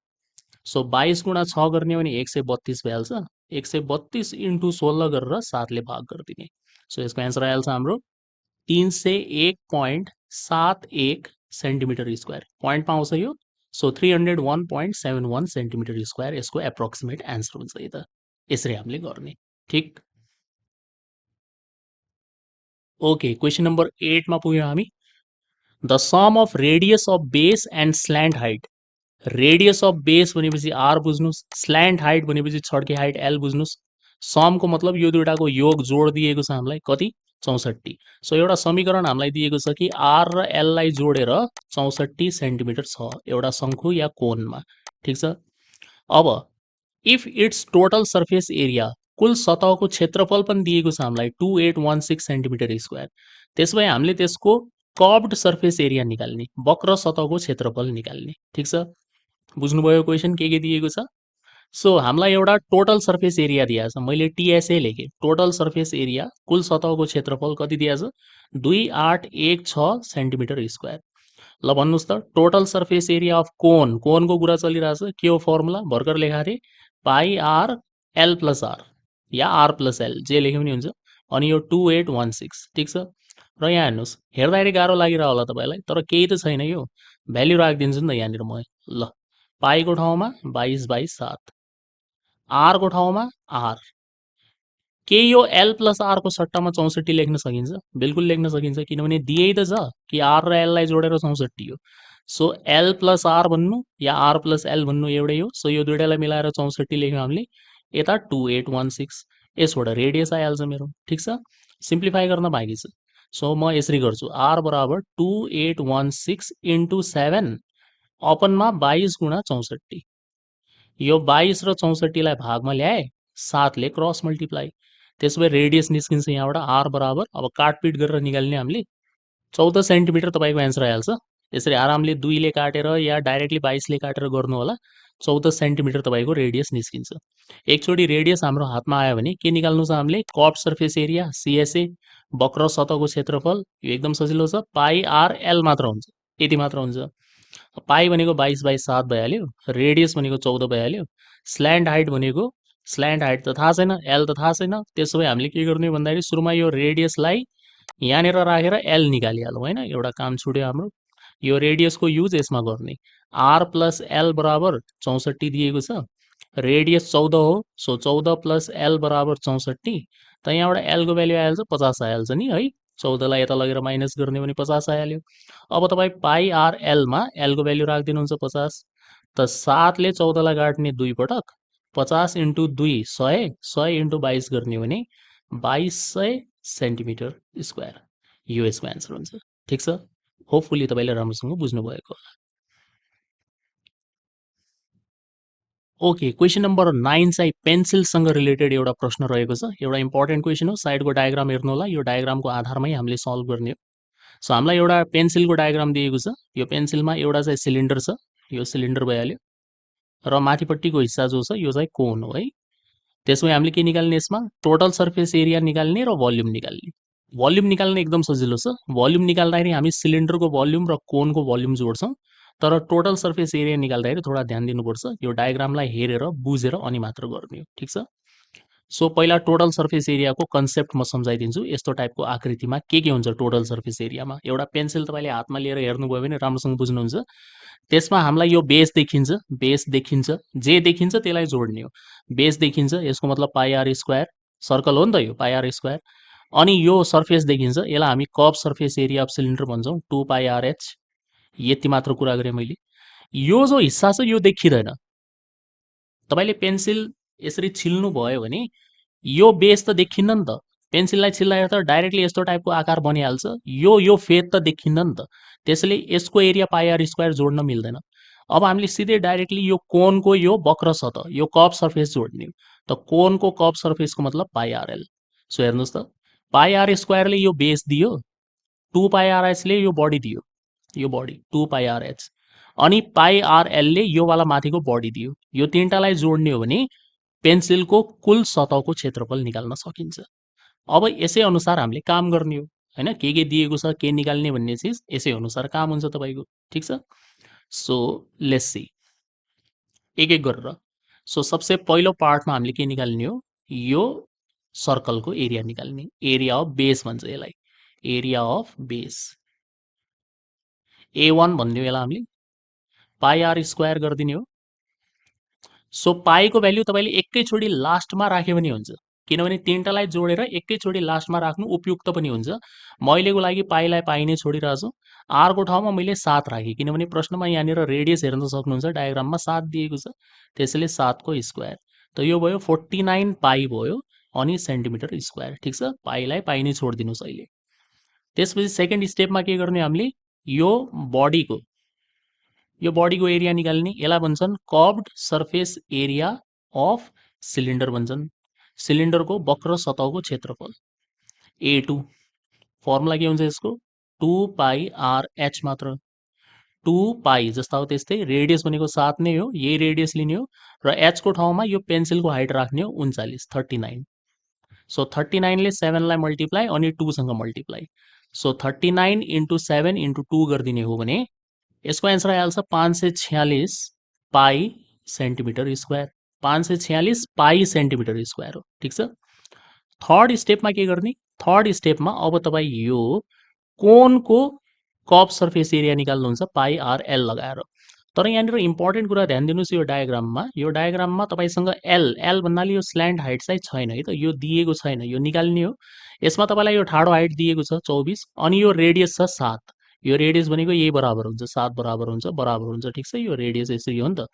A: सो 22 गुणा 6 गर्ने हो भने 132 भइहाल्छ। 132 इन्टु 16 गरेर 7ले भाग गरिदिने। सो यसको एन्सर आइहाल्छ हाम्रो 301.71 सेन्टिमिटर स्क्वायर। पोइन्टमा आउँछ यो। सो 301.71 सेन्टिमिटर स्क्वायर यसको एप्रोक्सिमेट एन्सर हुन्छ। यो त यसरी हामीले गर्ने। ठिक। ओके, क्वेसन नम्बर 8मा पुग्यौँ हामी। The sum of radius of base and slant height. Radius of base भनेपछि आर बुझ्नुहोस्, स्ल्यान्ट हाइट भनेपछि छड्के हाइट एल बुझ्नुहोस्। समको मतलब यो दुइटाको योग जोड दिएको छ हामीलाई कति, 64। सो एउटा समीकरण हामीलाई दिएको छ कि आर र एललाई जोडेर 64 सेन्टिमिटर छ एउटा शङ्खु या कोनमा। ठिक छ। अब if it's total surface area, कुल सतहको क्षेत्रफल पनि दिएको छ हामीलाई 2816 सेन्टिमिटर स्क्वायर। त्यसो भए हामीले त्यसको कर्ब्ड सर्फेस एरिया निकाल्ने, वक्र सतहको क्षेत्रफल निकाल्ने। ठिक छ। बुझ्नुभयो क्वेसन के दिएको छ। सो हामीलाई एउटा टोटल सर्फेस एरिया दिएको छ, मैले टिएसए लेखेँ। टोटल सर्फेस एरिया कुल सतहको क्षेत्रफल कति दिएको छ, 2816 सेन्टिमिटर स्क्वायर। ल भन्नुहोस् त total surface area of cone, कोनको कुरा चलिरहेछ। के हो फर्मुला, भर्खर लेखाएको थिएँ, pi r l plus r या आर प्लस एल, जे लेख्यो पनि हुन्छ। अनि यो 2816। ठिक छ। र यहाँ हेर्नुहोस्, हेर्दाखेरि गाह्रो लागिरह होला तपाईँलाई, तर केही त छैन। यो भ्याल्यु राखिदिन्छु नि त यहाँनिर म। ल, पाईको ठाउँमा 22/7, आरको ठाउँमा आर। के यो एल प्लस आरको सट्टामा 64 लेख्न सकिन्छ? बिल्कुल लेख्न सकिन्छ, किनभने दिएै त छ कि आर र एललाई जोडेर 64 हो। सो एल प्लस आर भन्नु या आर प्लस एल भन्नु एउटै हो। सो यो दुइटालाई मिलाएर 64 लेख्यौँ हामीले। यता 2816, यसबाट रेडियस आइहाल्छ मेरो। ठिक छ। सिम्प्लिफाई गर्न बाँकी छ। सो म यसरी गर्छु, आर बराबर 2816 इन्टु 7 अपनमा 22 गुणा 64। यो 22 र 64लाई भागमा ल्याए, 7ले क्रस मल्टिप्लाई। त्यसो भए रेडियस निस्किन्छ यहाँबाट आर बराबर, अब काटपिट गरेर निकाल्ने हामीले, 14 सेन्टिमिटर तपाईँको एन्सर आइहाल्छ। यसरी आरामले 2ले काटेर या डाइरेक्टली 22ले काटेर गर्नु होला। 14 सेन्टिमिटर तपाईँको रेडियस निस्किन्छ। एकचोटि रेडियस हाम्रो हातमा आयो भने के निकाल्नु छ हामीले, कर्ब्ड सर्फेस एरिया सिएसए, वक्र सतहको क्षेत्रफल। यो एकदम सजिलो छ, पाई आर एल मात्र हुन्छ, यति मात्र हुन्छ। पाई भनेको 22/7 भइहाल्यो, रेडियस भनेको 14 भइहाल्यो, स्ल्यान्ट हाइट भनेको, स्ल्यान्ट हाइट त थाहा छैन, एल त थाहा छैन। त्यसो भए हामीले के गर्ने भन्दाखेरि सुरुमा यो रेडियसलाई यहाँनिर राखेर एल निकालिहालौँ होइन, एउटा काम छुट्यो हाम्रो। यो रेडियसको युज यसमा गर्ने। आर प्लस एल बराबर 64 दिएको छ, रेडियस 14 हो। सो 14 प्लस एल बराबर 64, त यहाँबाट एलको भ्याल्यु आइहाल्छ 50 आइहाल्छ नि है। 14लाई यता लगेर माइनस गर्ने भने 50 आइहाल्यो। अब तपाईँ पाई आर एलमा एलको भ्याल्यु राखिदिनुहुन्छ 50, त 7ले 14लाई काट्ने 2 पटक 50 × 2 100 100 × 22 गर्ने हो भने 2200 सेन्टिमिटर स्क्वायर यो यसको एन्सर हुन्छ। ठिक छ, होपफुली तपाईँले राम्रोसँग बुझ्नुभएको होला। ओके, क्वेसन नम्बर 9 चाहिँ पेन्सिलसँग रिलेटेड एउटा प्रश्न रहेको छ। एउटा इम्पोर्टेन्ट क्वेसन हो, साइडको डायग्राम हेर्नु होला। यो डायग्रामको आधारमै हामीले सल्भ गर्ने हो। सो हामीलाई एउटा पेन्सिलको डायग्राम दिएको छ। यो पेन्सिलमा एउटा चाहिँ सिलिन्डर छ, यो सिलिन्डर भइहाल्यो, र माथिपट्टिको हिस्सा जो छ यो चाहिँ कोन हो है। त्यसमै हामीले के निकाल्ने, यसमा टोटल सर्फेस एरिया निकाल्ने र भोल्युम निकाल्ने। भोल्युम निकाल्न एकदम सजिलो छ। भोल्युम निकाल्दाखेरि हामी सिलिन्डरको भोल्युम र कोनको भोल्युम जोड्छौँ, तर टोटल सर्फेस एरिया निकाल्दाखेरि थोडा ध्यान दिनुपर्छ। यो डायग्रामलाई हेरेर बुझेर अनि मात्र गर्ने हो। ठिक छ, सो पहिला टोटल सर्फेस एरियाको कन्सेप्ट म सम्झाइदिन्छु। यस्तो टाइपको आकृतिमा के हुन्छ टोटल सर्फेस एरियामा। एउटा पेन्सिल तपाईँले हातमा लिएर हेर्नुभयो भने राम्रोसँग बुझ्नुहुन्छ। त्यसमा हामीलाई यो बेस देखिन्छ, बेस देखिन्छ, जे देखिन्छ त्यसलाई जोड्ने हो। बेस देखिन्छ, यसको मतलब पाई आर स्क्वायर, सर्कल हो नि त यो, पाई आर स्क्वायर। अनि यो सर्फेस देखिन्छ, यसलाई हामी curve surface area of cylinder भन्छौँ, 2 पाई आर एच। यति मात्र कुरा गरेँ मैले। यो जो हिस्सा छ यो देखिँदैन। तपाईँले पेन्सिल यसरी छिल्नु भयो भने यो बेस त देखिन्न नि त। पेन्सिललाई छिल्दाखेरि त डाइरेक्टली यस्तो टाइपको आकार बनिहाल्छ। यो फेद त देखिन्न नि त। त्यसैले यसको एरिया पाई आर स्क्वायर जोड्न मिल्दैन। अब हामीले सिधै डाइरेक्टली यो कोनको यो वक्र सतह, यो कर्भ सर्फेस जोड्ने हो। त कोनको कर्भ सर्फेसको मतलब पाई आर एल। सो हेर्नुहोस् त, पाई आर स्क्वायरले यो बेस दियो, 2 पाई आर एचले यो बडी दियो, यो बडी 2 पाई आर एच, अनि पाई आर एलले यो वाला माथिको बडी दियो। यो तीनटालाई जोड्ने हो भने पेन्सिलको कुल सतहको क्षेत्रफल निकाल्न सकिन्छ। अब यसै अनुसार हामीले काम गर्ने हो हैन, के दिएको छ, के निकाल्ने भन्ने चिज यसै अनुसार काम हुन्छ तपाईँको। ठिक छ, सो लेट्स सी एक एक गरेर। सो सबसे पहिलो पार्टमा हामीले के निकाल्ने हो, यो सर्कलको एरिया निकाल्ने, एरिया अफ बेस भन्छ यसलाई, एरिया अफ बेस A1 भन्ने हो यसलाई हामीले, पाई आर स्क्वायर गरिदिने हो। सो पाईको भ्याल्यु तपाईँले एकैचोटि लास्टमा राख्यो भने हुन्छ, किनभने तीनटालाई जोडेर एकैचोटि लास्टमा राख्नु उपयुक्त पनि हुन्छ। मैलेको लागि पाईलाई पाई नै छोडिरहेको छु। आरको ठाउँमा मैले 7 राखेँ, किनभने प्रश्नमा यहाँनिर रेडियस हेर्न सक्नुहुन्छ, डायग्राममा 7 दिएको छ, त्यसैले 7को स्क्वायर। त यो भयो 49 पाई भयो, अनि सेन्टिमिटर स्क्वायर। ठिक छ, पाईलाई पाई नै छोडिदिनुहोस् अहिले। त्यसपछि सेकेन्ड स्टेपमा के गर्ने हामीले, यो बडीको एरिया निकाल्ने, यसलाई भन्छन् कर्भ्ड सर्फेस एरिया अफ सिलिन्डर भन्छन्। सिलिन्डरको वक्र सतहको क्षेत्रफल A2। फर्मुला के हुन्छ यसको, 2 पाई आर एच मात्र। 2 पाई जस्ता हो त्यस्तै, रेडियस भनेको 7 नै हो, यही रेडियस लिने हो, र एचको ठाउँमा यो पेन्सिलको हाइट राख्ने हो 39, 39। सो 39ले 7लाई मल्टिप्लाई अनि 2सँग मल्टिप्लाई। सो 39 × 7 × 2 गरिदिने हो भने यसको एन्सर आइहाल्छ 546 पाई सेन्टिमिटर स्क्वायर। 546 पाई सेन्टिमिटर स्क्वायर हो। ठिक छ, थर्ड स्टेपमा के गर्ने, थर्ड स्टेपमा अब तपाईँ यो कोनको कर्भ सर्फेस एरिया निकाल्नुहुन्छ पाई आर एल लगाएर। तर यहाँनिर इम्पोर्टेन्ट कुरा ध्यान दिनुहोस्, यो डायग्राममा तपाईँसँग एल भन्नाले यो स्ल्यान्ट हाइट चाहिँ छैन है त, यो दिएको छैन, यो निकाल्ने हो। यसमा तपाईँलाई यो ठाडो हाइट दिएको छ 24, अनि यो रेडियस छ 7। यो रेडियस भनेको यही बराबर हुन्छ, 7 बराबर हुन्छ। ठिक छ, यो रेडियस यसरी हो नि त।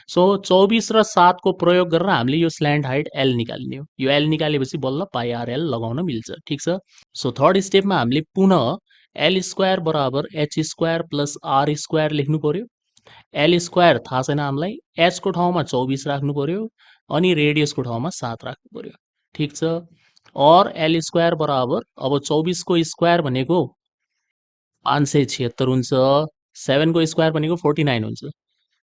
A: सो 24 र 7 को प्रयोग गरेर हामीले यो स्ल्यान्ट हाइट एल निकाल्ने हो। यो एल निकालेपछि बल्ल पाई आर एल लगाउन मिल्छ। ठिक छ, सो थर्ड स्टेपमा हामीले पुनः एल स्क्वायर बराबर H square plus are square लेख्नु पर्यो। एल स्क्वायर थाहा छैन हामीलाई, एचको ठाउँमा 24 राख्नु पर्यो, अनि रेडियसको ठाउँमा 7 राख्नु पर्यो। ठिक छ, और एल स्क्वायर बराबर, अब 24 को स्क्वायर भनेको 576 हुन्छ, 7 को स्क्वायर भनेको 49 हुन्छ।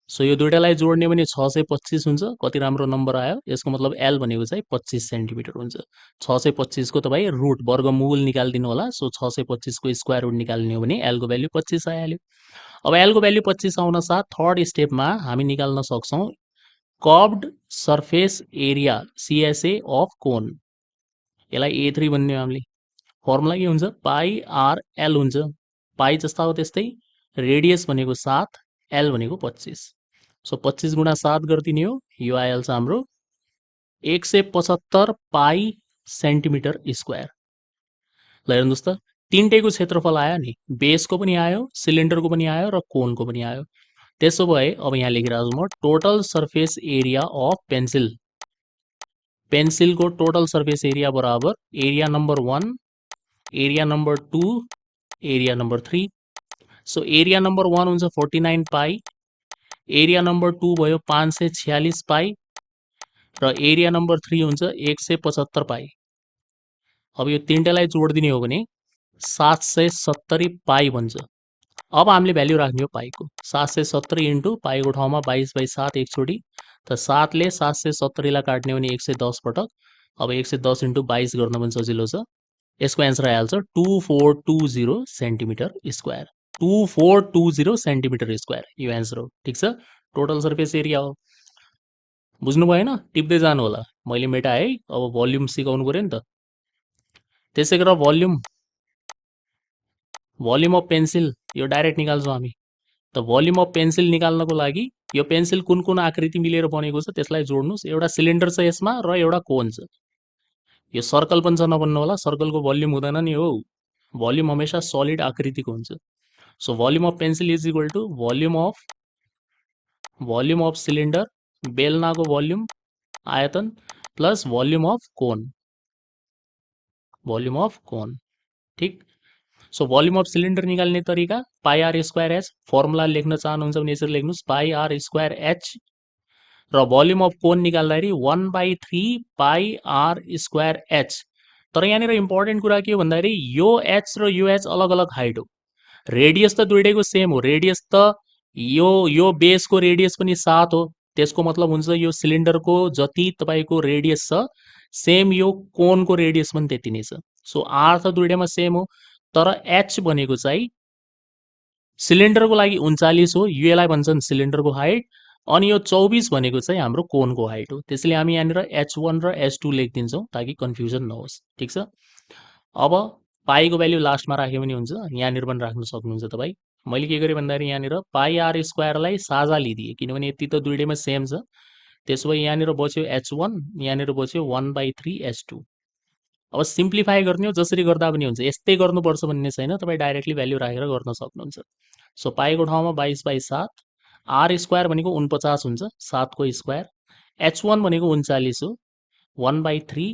A: सो यो दुइटालाई जोड्ने भने 625 हुन्छ। कति राम्रो नम्बर आयो, यसको मतलब एल भनेको चाहिँ 25 सेन्टिमिटर हुन्छ। 625 को तपाईँ रुट वर्गमूल निकालिदिनु होला। सो 625 को स्क्वायर रुट निकाल्ने हो भने एलको भ्याल्यु 25 आइहाल्यो। अब एलको भ्याल्यु 25 आउन साथ थर्ड स्टेपमा हामी निकाल्न सक्छौँ कर्भ्ड सर्फेस एरिया सिएसए अफ कोन, यसलाई A3 भन्ने हो हामीले। फर्मुला के हुन्छ, पाई आर एल हुन्छ, पाई जस्ता हो त्यस्तै, रेडियस भनेको 7, एल भनेको 25। सो 25 गुणा 7 गरिदिने हो, यो आइहाल्छ हाम्रो 175 पाई सेन्टिमिटर स्क्वायर। ल हेर्नुहोस् त, तीनटैको क्षेत्रफल आयो नि, बेसको पनि आयो, सिलिन्डरको पनि आयो, र कोनको पनि आयो। त्यसो भए अब यहाँ लेखिरहेको छु म total surface area of pencil. पेन्सिलको टोटल सर्फेस एरिया बराबर area number 1, area number 2, area number 3। So area number 1 हुन्छ 49 पाई, एरिया नम्बर 2 भयो 546 पाई र एरिया नम्बर 3 हुन्छ 175 पाई। अब यो तीनटालाई जोडिदिने हो भने 770 पाई बन्छ। अब हामीले भ्याल्यु राख्ने हो पाईको। 770 इन्टु पाईको ठाउँमा 22/7 एकचोटि, त 7ले 770 लाई काट्ने हो भने 110 पटक। अब 110 इन्टु 22 गर्न पनि सजिलो छ। यसको एन्सर आइहाल्छ 2420 सेन्टिमिटर स्क्वायर। 2420 सेन्टिमिटर स्क्वायर यो एन्सर हो। ठिक छ, टोटल सर्फेस एरिया हो। बुझ्नु भएन? टिप्दै जानु होला। मैले मेटाएँ है, अब भोल्युम सिकाउनु पर्यो नि त। त्यसै गरेर भोल्युम अफ पेन्सिल यो डाइरेक्ट निकाल्छौँ हामी। त भोल्युम अफ पेन्सिल निकाल्नको लागि यो पेन्सिल कुन कुन आकृति मिलेर बनेको छ त्यसलाई जोड्नुस्। एउटा सिलिन्डर छ यसमा र एउटा कोन छ। यो सर्कल पनि छ नभन्नु होला, सर्कलको भोल्युम हुँदैन नि हो। भोल्युम हमेशा सलिड आकृतिको हुन्छ। So volume of pencil is equal to volume of cylinder, बेलनाको भोल्युम आयतन प्लस भोल्युम अफ कोन। ठीक। सो भोल्युम अफ सिलिन्डर निकाल्ने तरिका pi are square h, formula लेख्न चाहनुहुन्छ भने यसरी लेख्नुहोस् पाई आर स्क्वायर एच। र भोल्युम अफ कोन निकाल्दाखेरि 1/3 पाई आर स्क्वायर एच। तर यहाँनिर इम्पोर्टेन्ट कुरा के हो भन्दाखेरि यो एच र यो एच अलग अलग हाइट हो। रेडियस त दुइटैको सेम हो। रेडियस त यो बेसको रेडियस पनि 7 हो। त्यसको मतलब हुन्छ यो सिलिन्डरको जति तपाईँको रेडियस छ सेम यो कोनको रेडियस पनि त्यति नै छ। सो आर त दुइटैमा सेम हो, तर एच भनेको चाहिँ सिलिन्डरको लागि 39 हो, यसलाई भन्छन् सिलिन्डरको हाइट, अनि यो 24 भनेको चाहिँ हाम्रो कोनको हाइट हो। त्यसैले हामी यहाँनिर H1 र H2 लेखिदिन्छौँ ताकि कन्फ्युजन नहोस्। ठिक छ। अब पाईको भ्याल्यु लास्टमा राख्यो भने हुन्छ, यहाँनिर पनि राख्न सक्नुहुन्छ तपाईँ। मैले के गरेँ भन्दाखेरि यहाँनिर पाई आर स्क्वायरलाई साझा लिदिएँ किनभने यति त दुइटैमा सेम छ। त्यसो भए यहाँनिर बच्यो H1, यहाँनिर बच्यो 1/3 H2। अब सिम्प्लिफाई गर्ने हो, जसरी गर्दा पनि हुन्छ। यस्तै गर्नुपर्छ भन्ने छैन, तपाईँ डाइरेक्टली भ्याल्यु राखेर गर्न सक्नुहुन्छ। सो पाईको ठाउँमा 22/7, आर स्क्वायर भनेको 49 हुन्छ, 7 को स्क्वायर, H1 भनेको 39 हो, 1/3,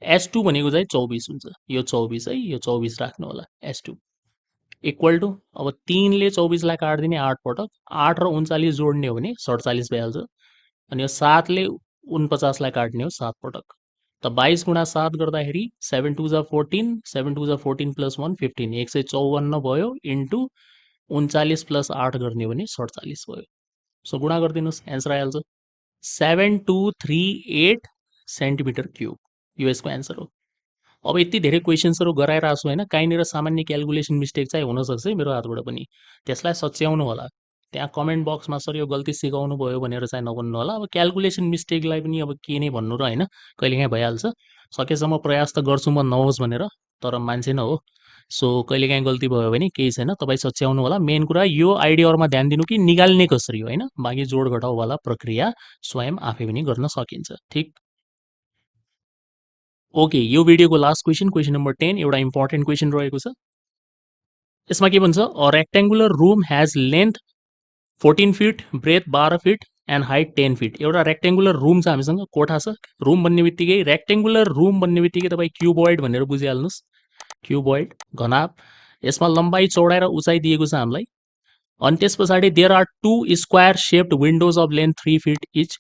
A: H2 भनेको चाहिँ 24 हुन्छ। यो 24 है, यो 24 राख्नु होला H2 इक्वल टु, अब 3 ले 24 लाई काट्दिने 8 पटक, 8 र 39 जोड्ने हो भने 47 भइहाल्छ, अनि यो 7 ले 49 लाई काट्ने हो 7 पटक। त 22 गुणा 7 गर्दाखेरि 7 2 जा 14, 7 2 जा 14 प्लस 1 15, 154 भयो इन्टु 39 प्लस 8 गर्ने हो भने 47 भयो। सो गुणा गरिदिनुहोस्, एन्सर आइहाल्छ 7238 सेन्टिमिटर क्युब। यो यसको एन्सर हो। अब यति धेरै क्वेसन्सहरू गराइरहेको छु होइन, कहीँनिर सामान्य क्यालकुलेसन मिस्टेक चाहिँ हुनसक्छ है मेरो हातबाट पनि, त्यसलाई सच्याउनु होला। त्यहाँ कमेन्ट बक्समा सर यो गल्ती सिकाउनु भयो भनेर चाहिँ नभन्नु होला। अब क्यालकुलेसन मिस्टेकलाई पनि अब के नै भन्नु र होइन, कहिलेकाहीँ भइहाल्छ। सकेसम्म प्रयास त गर्छु म नहोस् भनेर, तर मान्छे न हो। सो कहिलेकाहीँ गल्ती भयो भने केही छैन, तपाईँ सच्याउनु होला। मेन कुरा यो आइडियाहरूमा ध्यान दिनु कि निकाल्ने कसरी हो होइन, बाँकी जोड घटाउवाला प्रक्रिया स्वयं आफै पनि गर्न सकिन्छ। ठिक। ओके, यो भिडियोको लास्ट क्वेसन नम्बर 10 एउटा इम्पोर्टेन्ट क्वेसन रहेको छ। यसमा के भन्छ, a rectangular room has length 14 feet, breadth 12 feet and height 10 feet. एउटा रेक्ट्याङ्गुलर रुम छ हामीसँग, कोठा छ। रुम भन्ने बित्तिकै, रेक्ट्याङ्गुलर रुम भन्ने बित्तिकै तपाईँ क्युबोइड भनेर बुझिहाल्नुहोस्। क्युबोइड घनाप, यसमा लम्बाइ चौडाइ र उचाइ दिएको छ हामीलाई। अनि त्यस पछाडि there are 2 square shaped windows of length 3 feet each.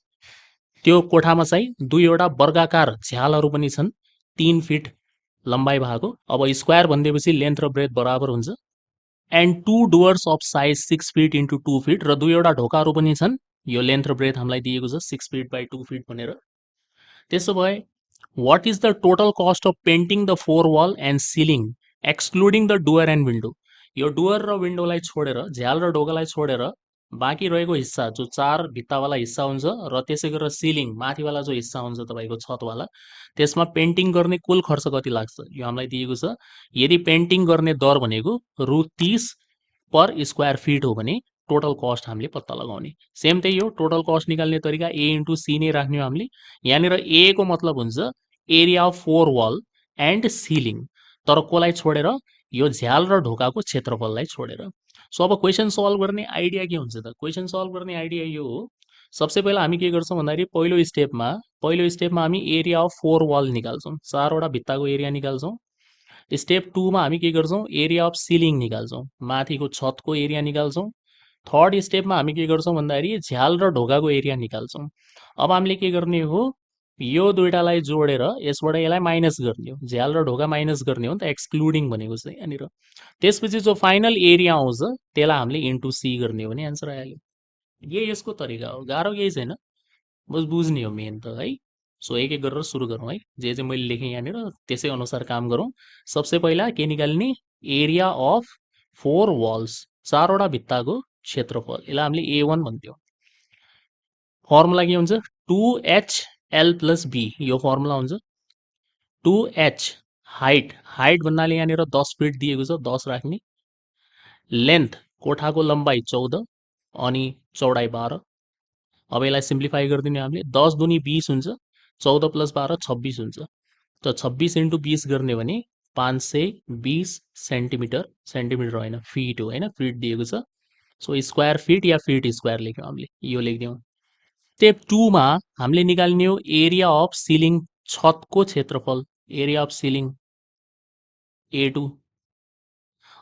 A: त्यो कोठामा चाहिँ दुईवटा वर्गाकार झ्यालहरू पनि छन् 3 फिट लम्बाइ भएको। अब स्क्वायर भनिदिएपछि लेन्थ र ब्रेथ बराबर हुन्छ। एन्ड 2 डोर्स of size 6 fit into 2 fit, र दुईवटा ढोकाहरू पनि छन्। यो लेन्थ र ब्रेथ हामीलाई दिएको छ 6 फिट बाई 2 फिट भनेर। त्यसो भए what is the total cost of painting the 4 wall and ceiling excluding the door and window. यो डुवर र विन्डोलाई छोडेर, झ्याल र ढोकालाई छोडेर बाँकी रहेको हिस्सा जो 4 भित्तावाला हिस्सा हुन्छ र त्यसै गरेर सिलिङ माथिवाला जो हिस्सा हुन्छ तपाईँको छतवाला, त्यसमा पेन्टिङ गर्ने कुल खर्च कति लाग्छ यो हामीलाई दिएको छ। यदि पेन्टिङ गर्ने दर भनेको रु 30 पर स्क्वायर फिट हो भने टोटल कस्ट हामीले पत्ता लगाउने। सेम त्यही हो, टोटल कस्ट निकाल्ने तरिका ए इन्टु सी नै राख्ने हो हामीले। यहाँनिर ए को मतलब हुन्छ area of 4 wall and ceiling, तर कोलाई छोडेर, यो झ्याल र ढोकाको क्षेत्रफललाई छोडेर। सो अब क्वेसन सल्भ गर्ने आइडिया के हुन्छ त क्वेसन सल्भ गर्ने आइडिया यो हो सबसे पहिला हामी के गर्छौँ भन्दाखेरि पहिलो स्टेपमा हामी एरिया अफ फोर वाल निकाल्छौँ चारवटा भित्ताको एरिया निकाल्छौँ स्टेप 2 मा हामी के गर्छौँ एरिया अफ सिलिङ निकाल्छौँ माथिको छतको एरिया निकाल्छौँ थर्ड स्टेपमा हामी के गर्छौँ भन्दाखेरि झ्याल र ढोकाको एरिया निकाल्छौँ अब हामीले के गर्ने हो यो दुइटालाई जोडेर यसबाट यसलाई माइनस गर्ने हो झ्याल र ढोका माइनस गर्ने हो नि त एक्सक्लुडिङ भनेको चाहिँ यहाँनिर त्यसपछि जो फाइनल एरिया आउँछ त्यसलाई हामीले इन्टु सी गर्ने हो भने एन्सर आइहाल्यो यही यसको तरिका हो गाह्रो केही छैन बस बुझ्ने हो मेन त है सो एक एक गरेर सुरु गरौँ है जे चाहिँ मैले लेखेँ यहाँनिर त्यसै अनुसार काम गरौँ सबसे पहिला के निकाल्ने एरिया अफ फोर वाल्स चारवटा भित्ताको क्षेत्रफल यसलाई हामीले A1 भन्थ्यौँ फर्मुला के हुन्छ 2HL+B यो फर्मुला हुन्छ 2H हाइट भन्नाले यहाँनिर 10 फिट दिएको छ 10 राख्ने लेन्थ कोठाको लम्बाइ 14 अनि चौडाइ 12 अब यसलाई सिम्प्लिफाई गरिदिने हामीले 10 दुनी 20 हुन्छ 14 + 12 26 हुन्छ त 26 × 20 गर्ने भने 520 सेन्टिमिटर होइन फिट हो होइन फिट दिएको छ सो स्क्वायर फिट या फिट स्क्वायर लेख्यौँ हामीले यो लेखिदिउँ स्टेप 2 मा हामीले निकाल्ने हो एरिया अफ सिलिङ छतको क्षेत्रफल एरिया अफ सिलिङ A2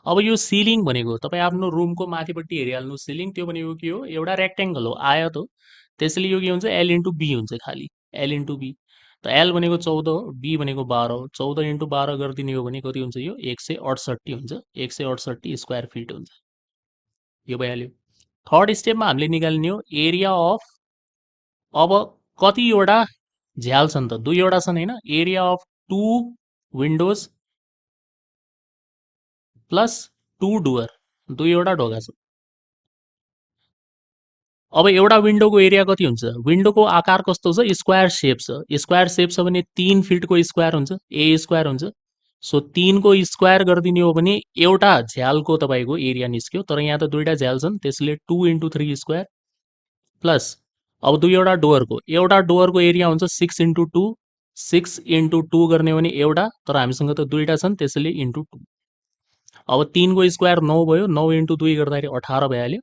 A: अब यो सिलिङ भनेको तपाईँ आफ्नो रुमको माथिपट्टि हेरिहाल्नु सिलिङ त्यो भनेको के हो एउटा रेक्टेङ्गल हो आयत हो त्यसैले यो के हुन्छ L × B हुन्छ खालि L × B त L भनेको 14 हो B भनेको 12 हो 14 × 12 गरिदिने हो भने कति हुन्छ यो 168 हुन्छ 168 स्क्वायर फिट हुन्छ यो भइहाल्यो थर्ड स्टेपमा हामीले निकाल्ने हो एरिया अफ अब कतिवटा झ्याल छन् त दुईवटा छन् होइन area of 2 windows plus 2 doer दुईवटा ढोका छ अब एउटा विन्डोको एरिया कति हुन्छ विन्डोको आकार कस्तो छ स्क्वायर सेप छ भने 3 फिटको स्क्वायर हुन्छ A² हुन्छ सो 3 को स्क्वायर गरिदिने हो भने एउटा झ्यालको तपाईँको एरिया निस्क्यो तर यहाँ त दुईटा झ्याल छन् त्यसले 2 × 3 स्क्वायर प्लस अब दुईवटा डोअरको एउटा डोअरको एरिया हुन्छ 6 × 2 6 × 2 गर्ने हो भने एउटा तर हामीसँग त दुईटा छन् त्यसैले इन्टु 2 अब 3 को स्क्वायर 9 भयो 9 × 2 गर्दाखेरि 18 भइहाल्यो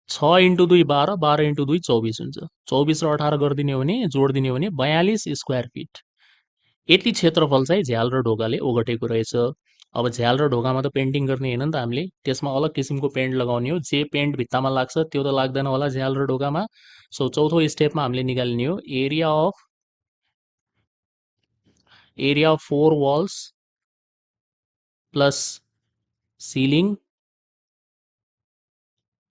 A: 6 × 2 12 12 × 2 24 हुन्छ 24 र 18 गरिदिने हो भने जोडिदिने हो भने 42 स्क्वायर फिट यति क्षेत्रफल चाहिँ झ्याल र ढोकाले ओगटेको रहेछ अब झ्याल र ढोकामा त पेन्टिङ गर्ने होइन नि त हामीले त्यसमा अलग किसिमको पेन्ट लगाउने हो जे पेन्ट भित्तामा लाग्छ त्यो त लाग्दैन होला झ्याल र ढोकामा सो चौथो स्टेपमा हामीले निकाल्ने हो area of four walls plus ceiling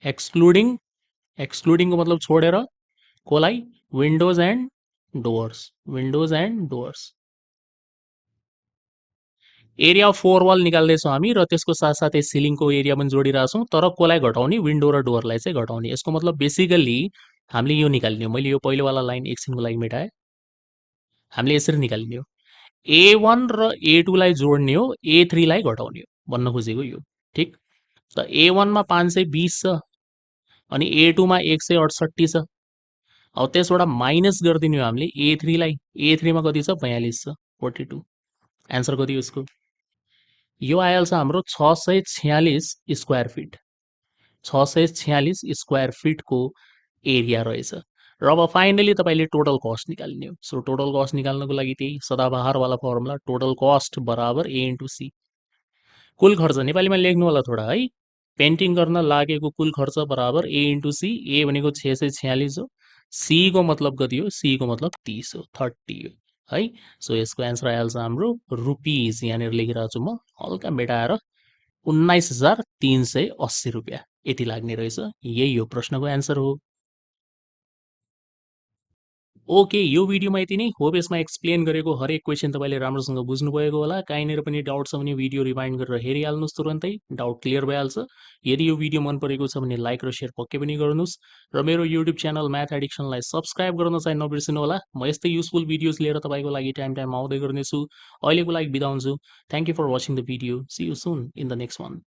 A: एक्सक्लुडिङको मतलब छोडेर कोलाई windows and doors area of four wall निकाल्दैछौँ हामी र त्यसको साथसाथै सिलिङको एरिया पनि जोडिरहेछौँ तर कोलाई घटाउने विन्डो र डोरलाई चाहिँ घटाउने यसको मतलब बेसिकली हामीले यो निकाल्ने हो मैले यो पहिलोवाला लाइन एकछिनको लागि मेटाएँ हामीले यसरी निकाल्ने हो A1 र A2 लाई जोड्ने हो A3 लाई घटाउने हो भन्न खोजेको यो ठिक त A1 मा 520 छ अनि A2 मा 168 छ अब त्यसबाट माइनस गरिदिने हो हामीले A3 लाई A3 मा कति छ 42 छ 42 एन्सर कति हो यसको यो आइहाल्छ हाम्रो 646 स्क्वायर फिट 646 स्क्वायर फिटको एरिया रहेछ र अब फाइनली तपाईँले टोटल कस्ट निकाल्ने हो सो टोटल कस्ट निकाल्नको लागि त्यही सदाबहारवाला फर्मुला टोटल कस्ट बराबर A × C कुल खर्च नेपालीमा लेख्नु होला थोडा है पेन्टिङ गर्न लागेको कुल खर्च बराबर A × C A भनेको 646 हो C को मतलब कति हो C को मतलब 30 हो 30 हो है सो यसको एन्सर आइहाल्छ हाम्रो रुपिज यहाँनिर लेखिरहेको छु म हल्का मेटाएर 19,380 रुपियाँ यति लाग्ने रहेछ यही हो प्रश्नको एन्सर हो ओके यो भिडियोमा यति नै होप यसमा एक्सप्लेन गरेको हरेक क्वेसन तपाईँले राम्रोसँग बुझ्नुभएको होला कहीँनिर पनि डाउट छ भने भिडियो रिमाइन्ड गरेर हेरिहाल्नुहोस् तुरन्तै डाउट क्लियर भइहाल्छ यदि यो भिडियो मन परेको छ भने लाइक र सेयर पक्कै पनि गर्नुहोस् र मेरो युट्युब च्यानल म्याथ एडिक्सनलाई सब्सक्राइब गर्न चाहिँ नबिर्सिनु होला म यस्तै युजफुल भिडियोज लिएर तपाईँको लागि टाइम आउँदै गर्नेछु अहिलेको लागि बिदा हुन्छु thank you for watching the video see you soon in the next one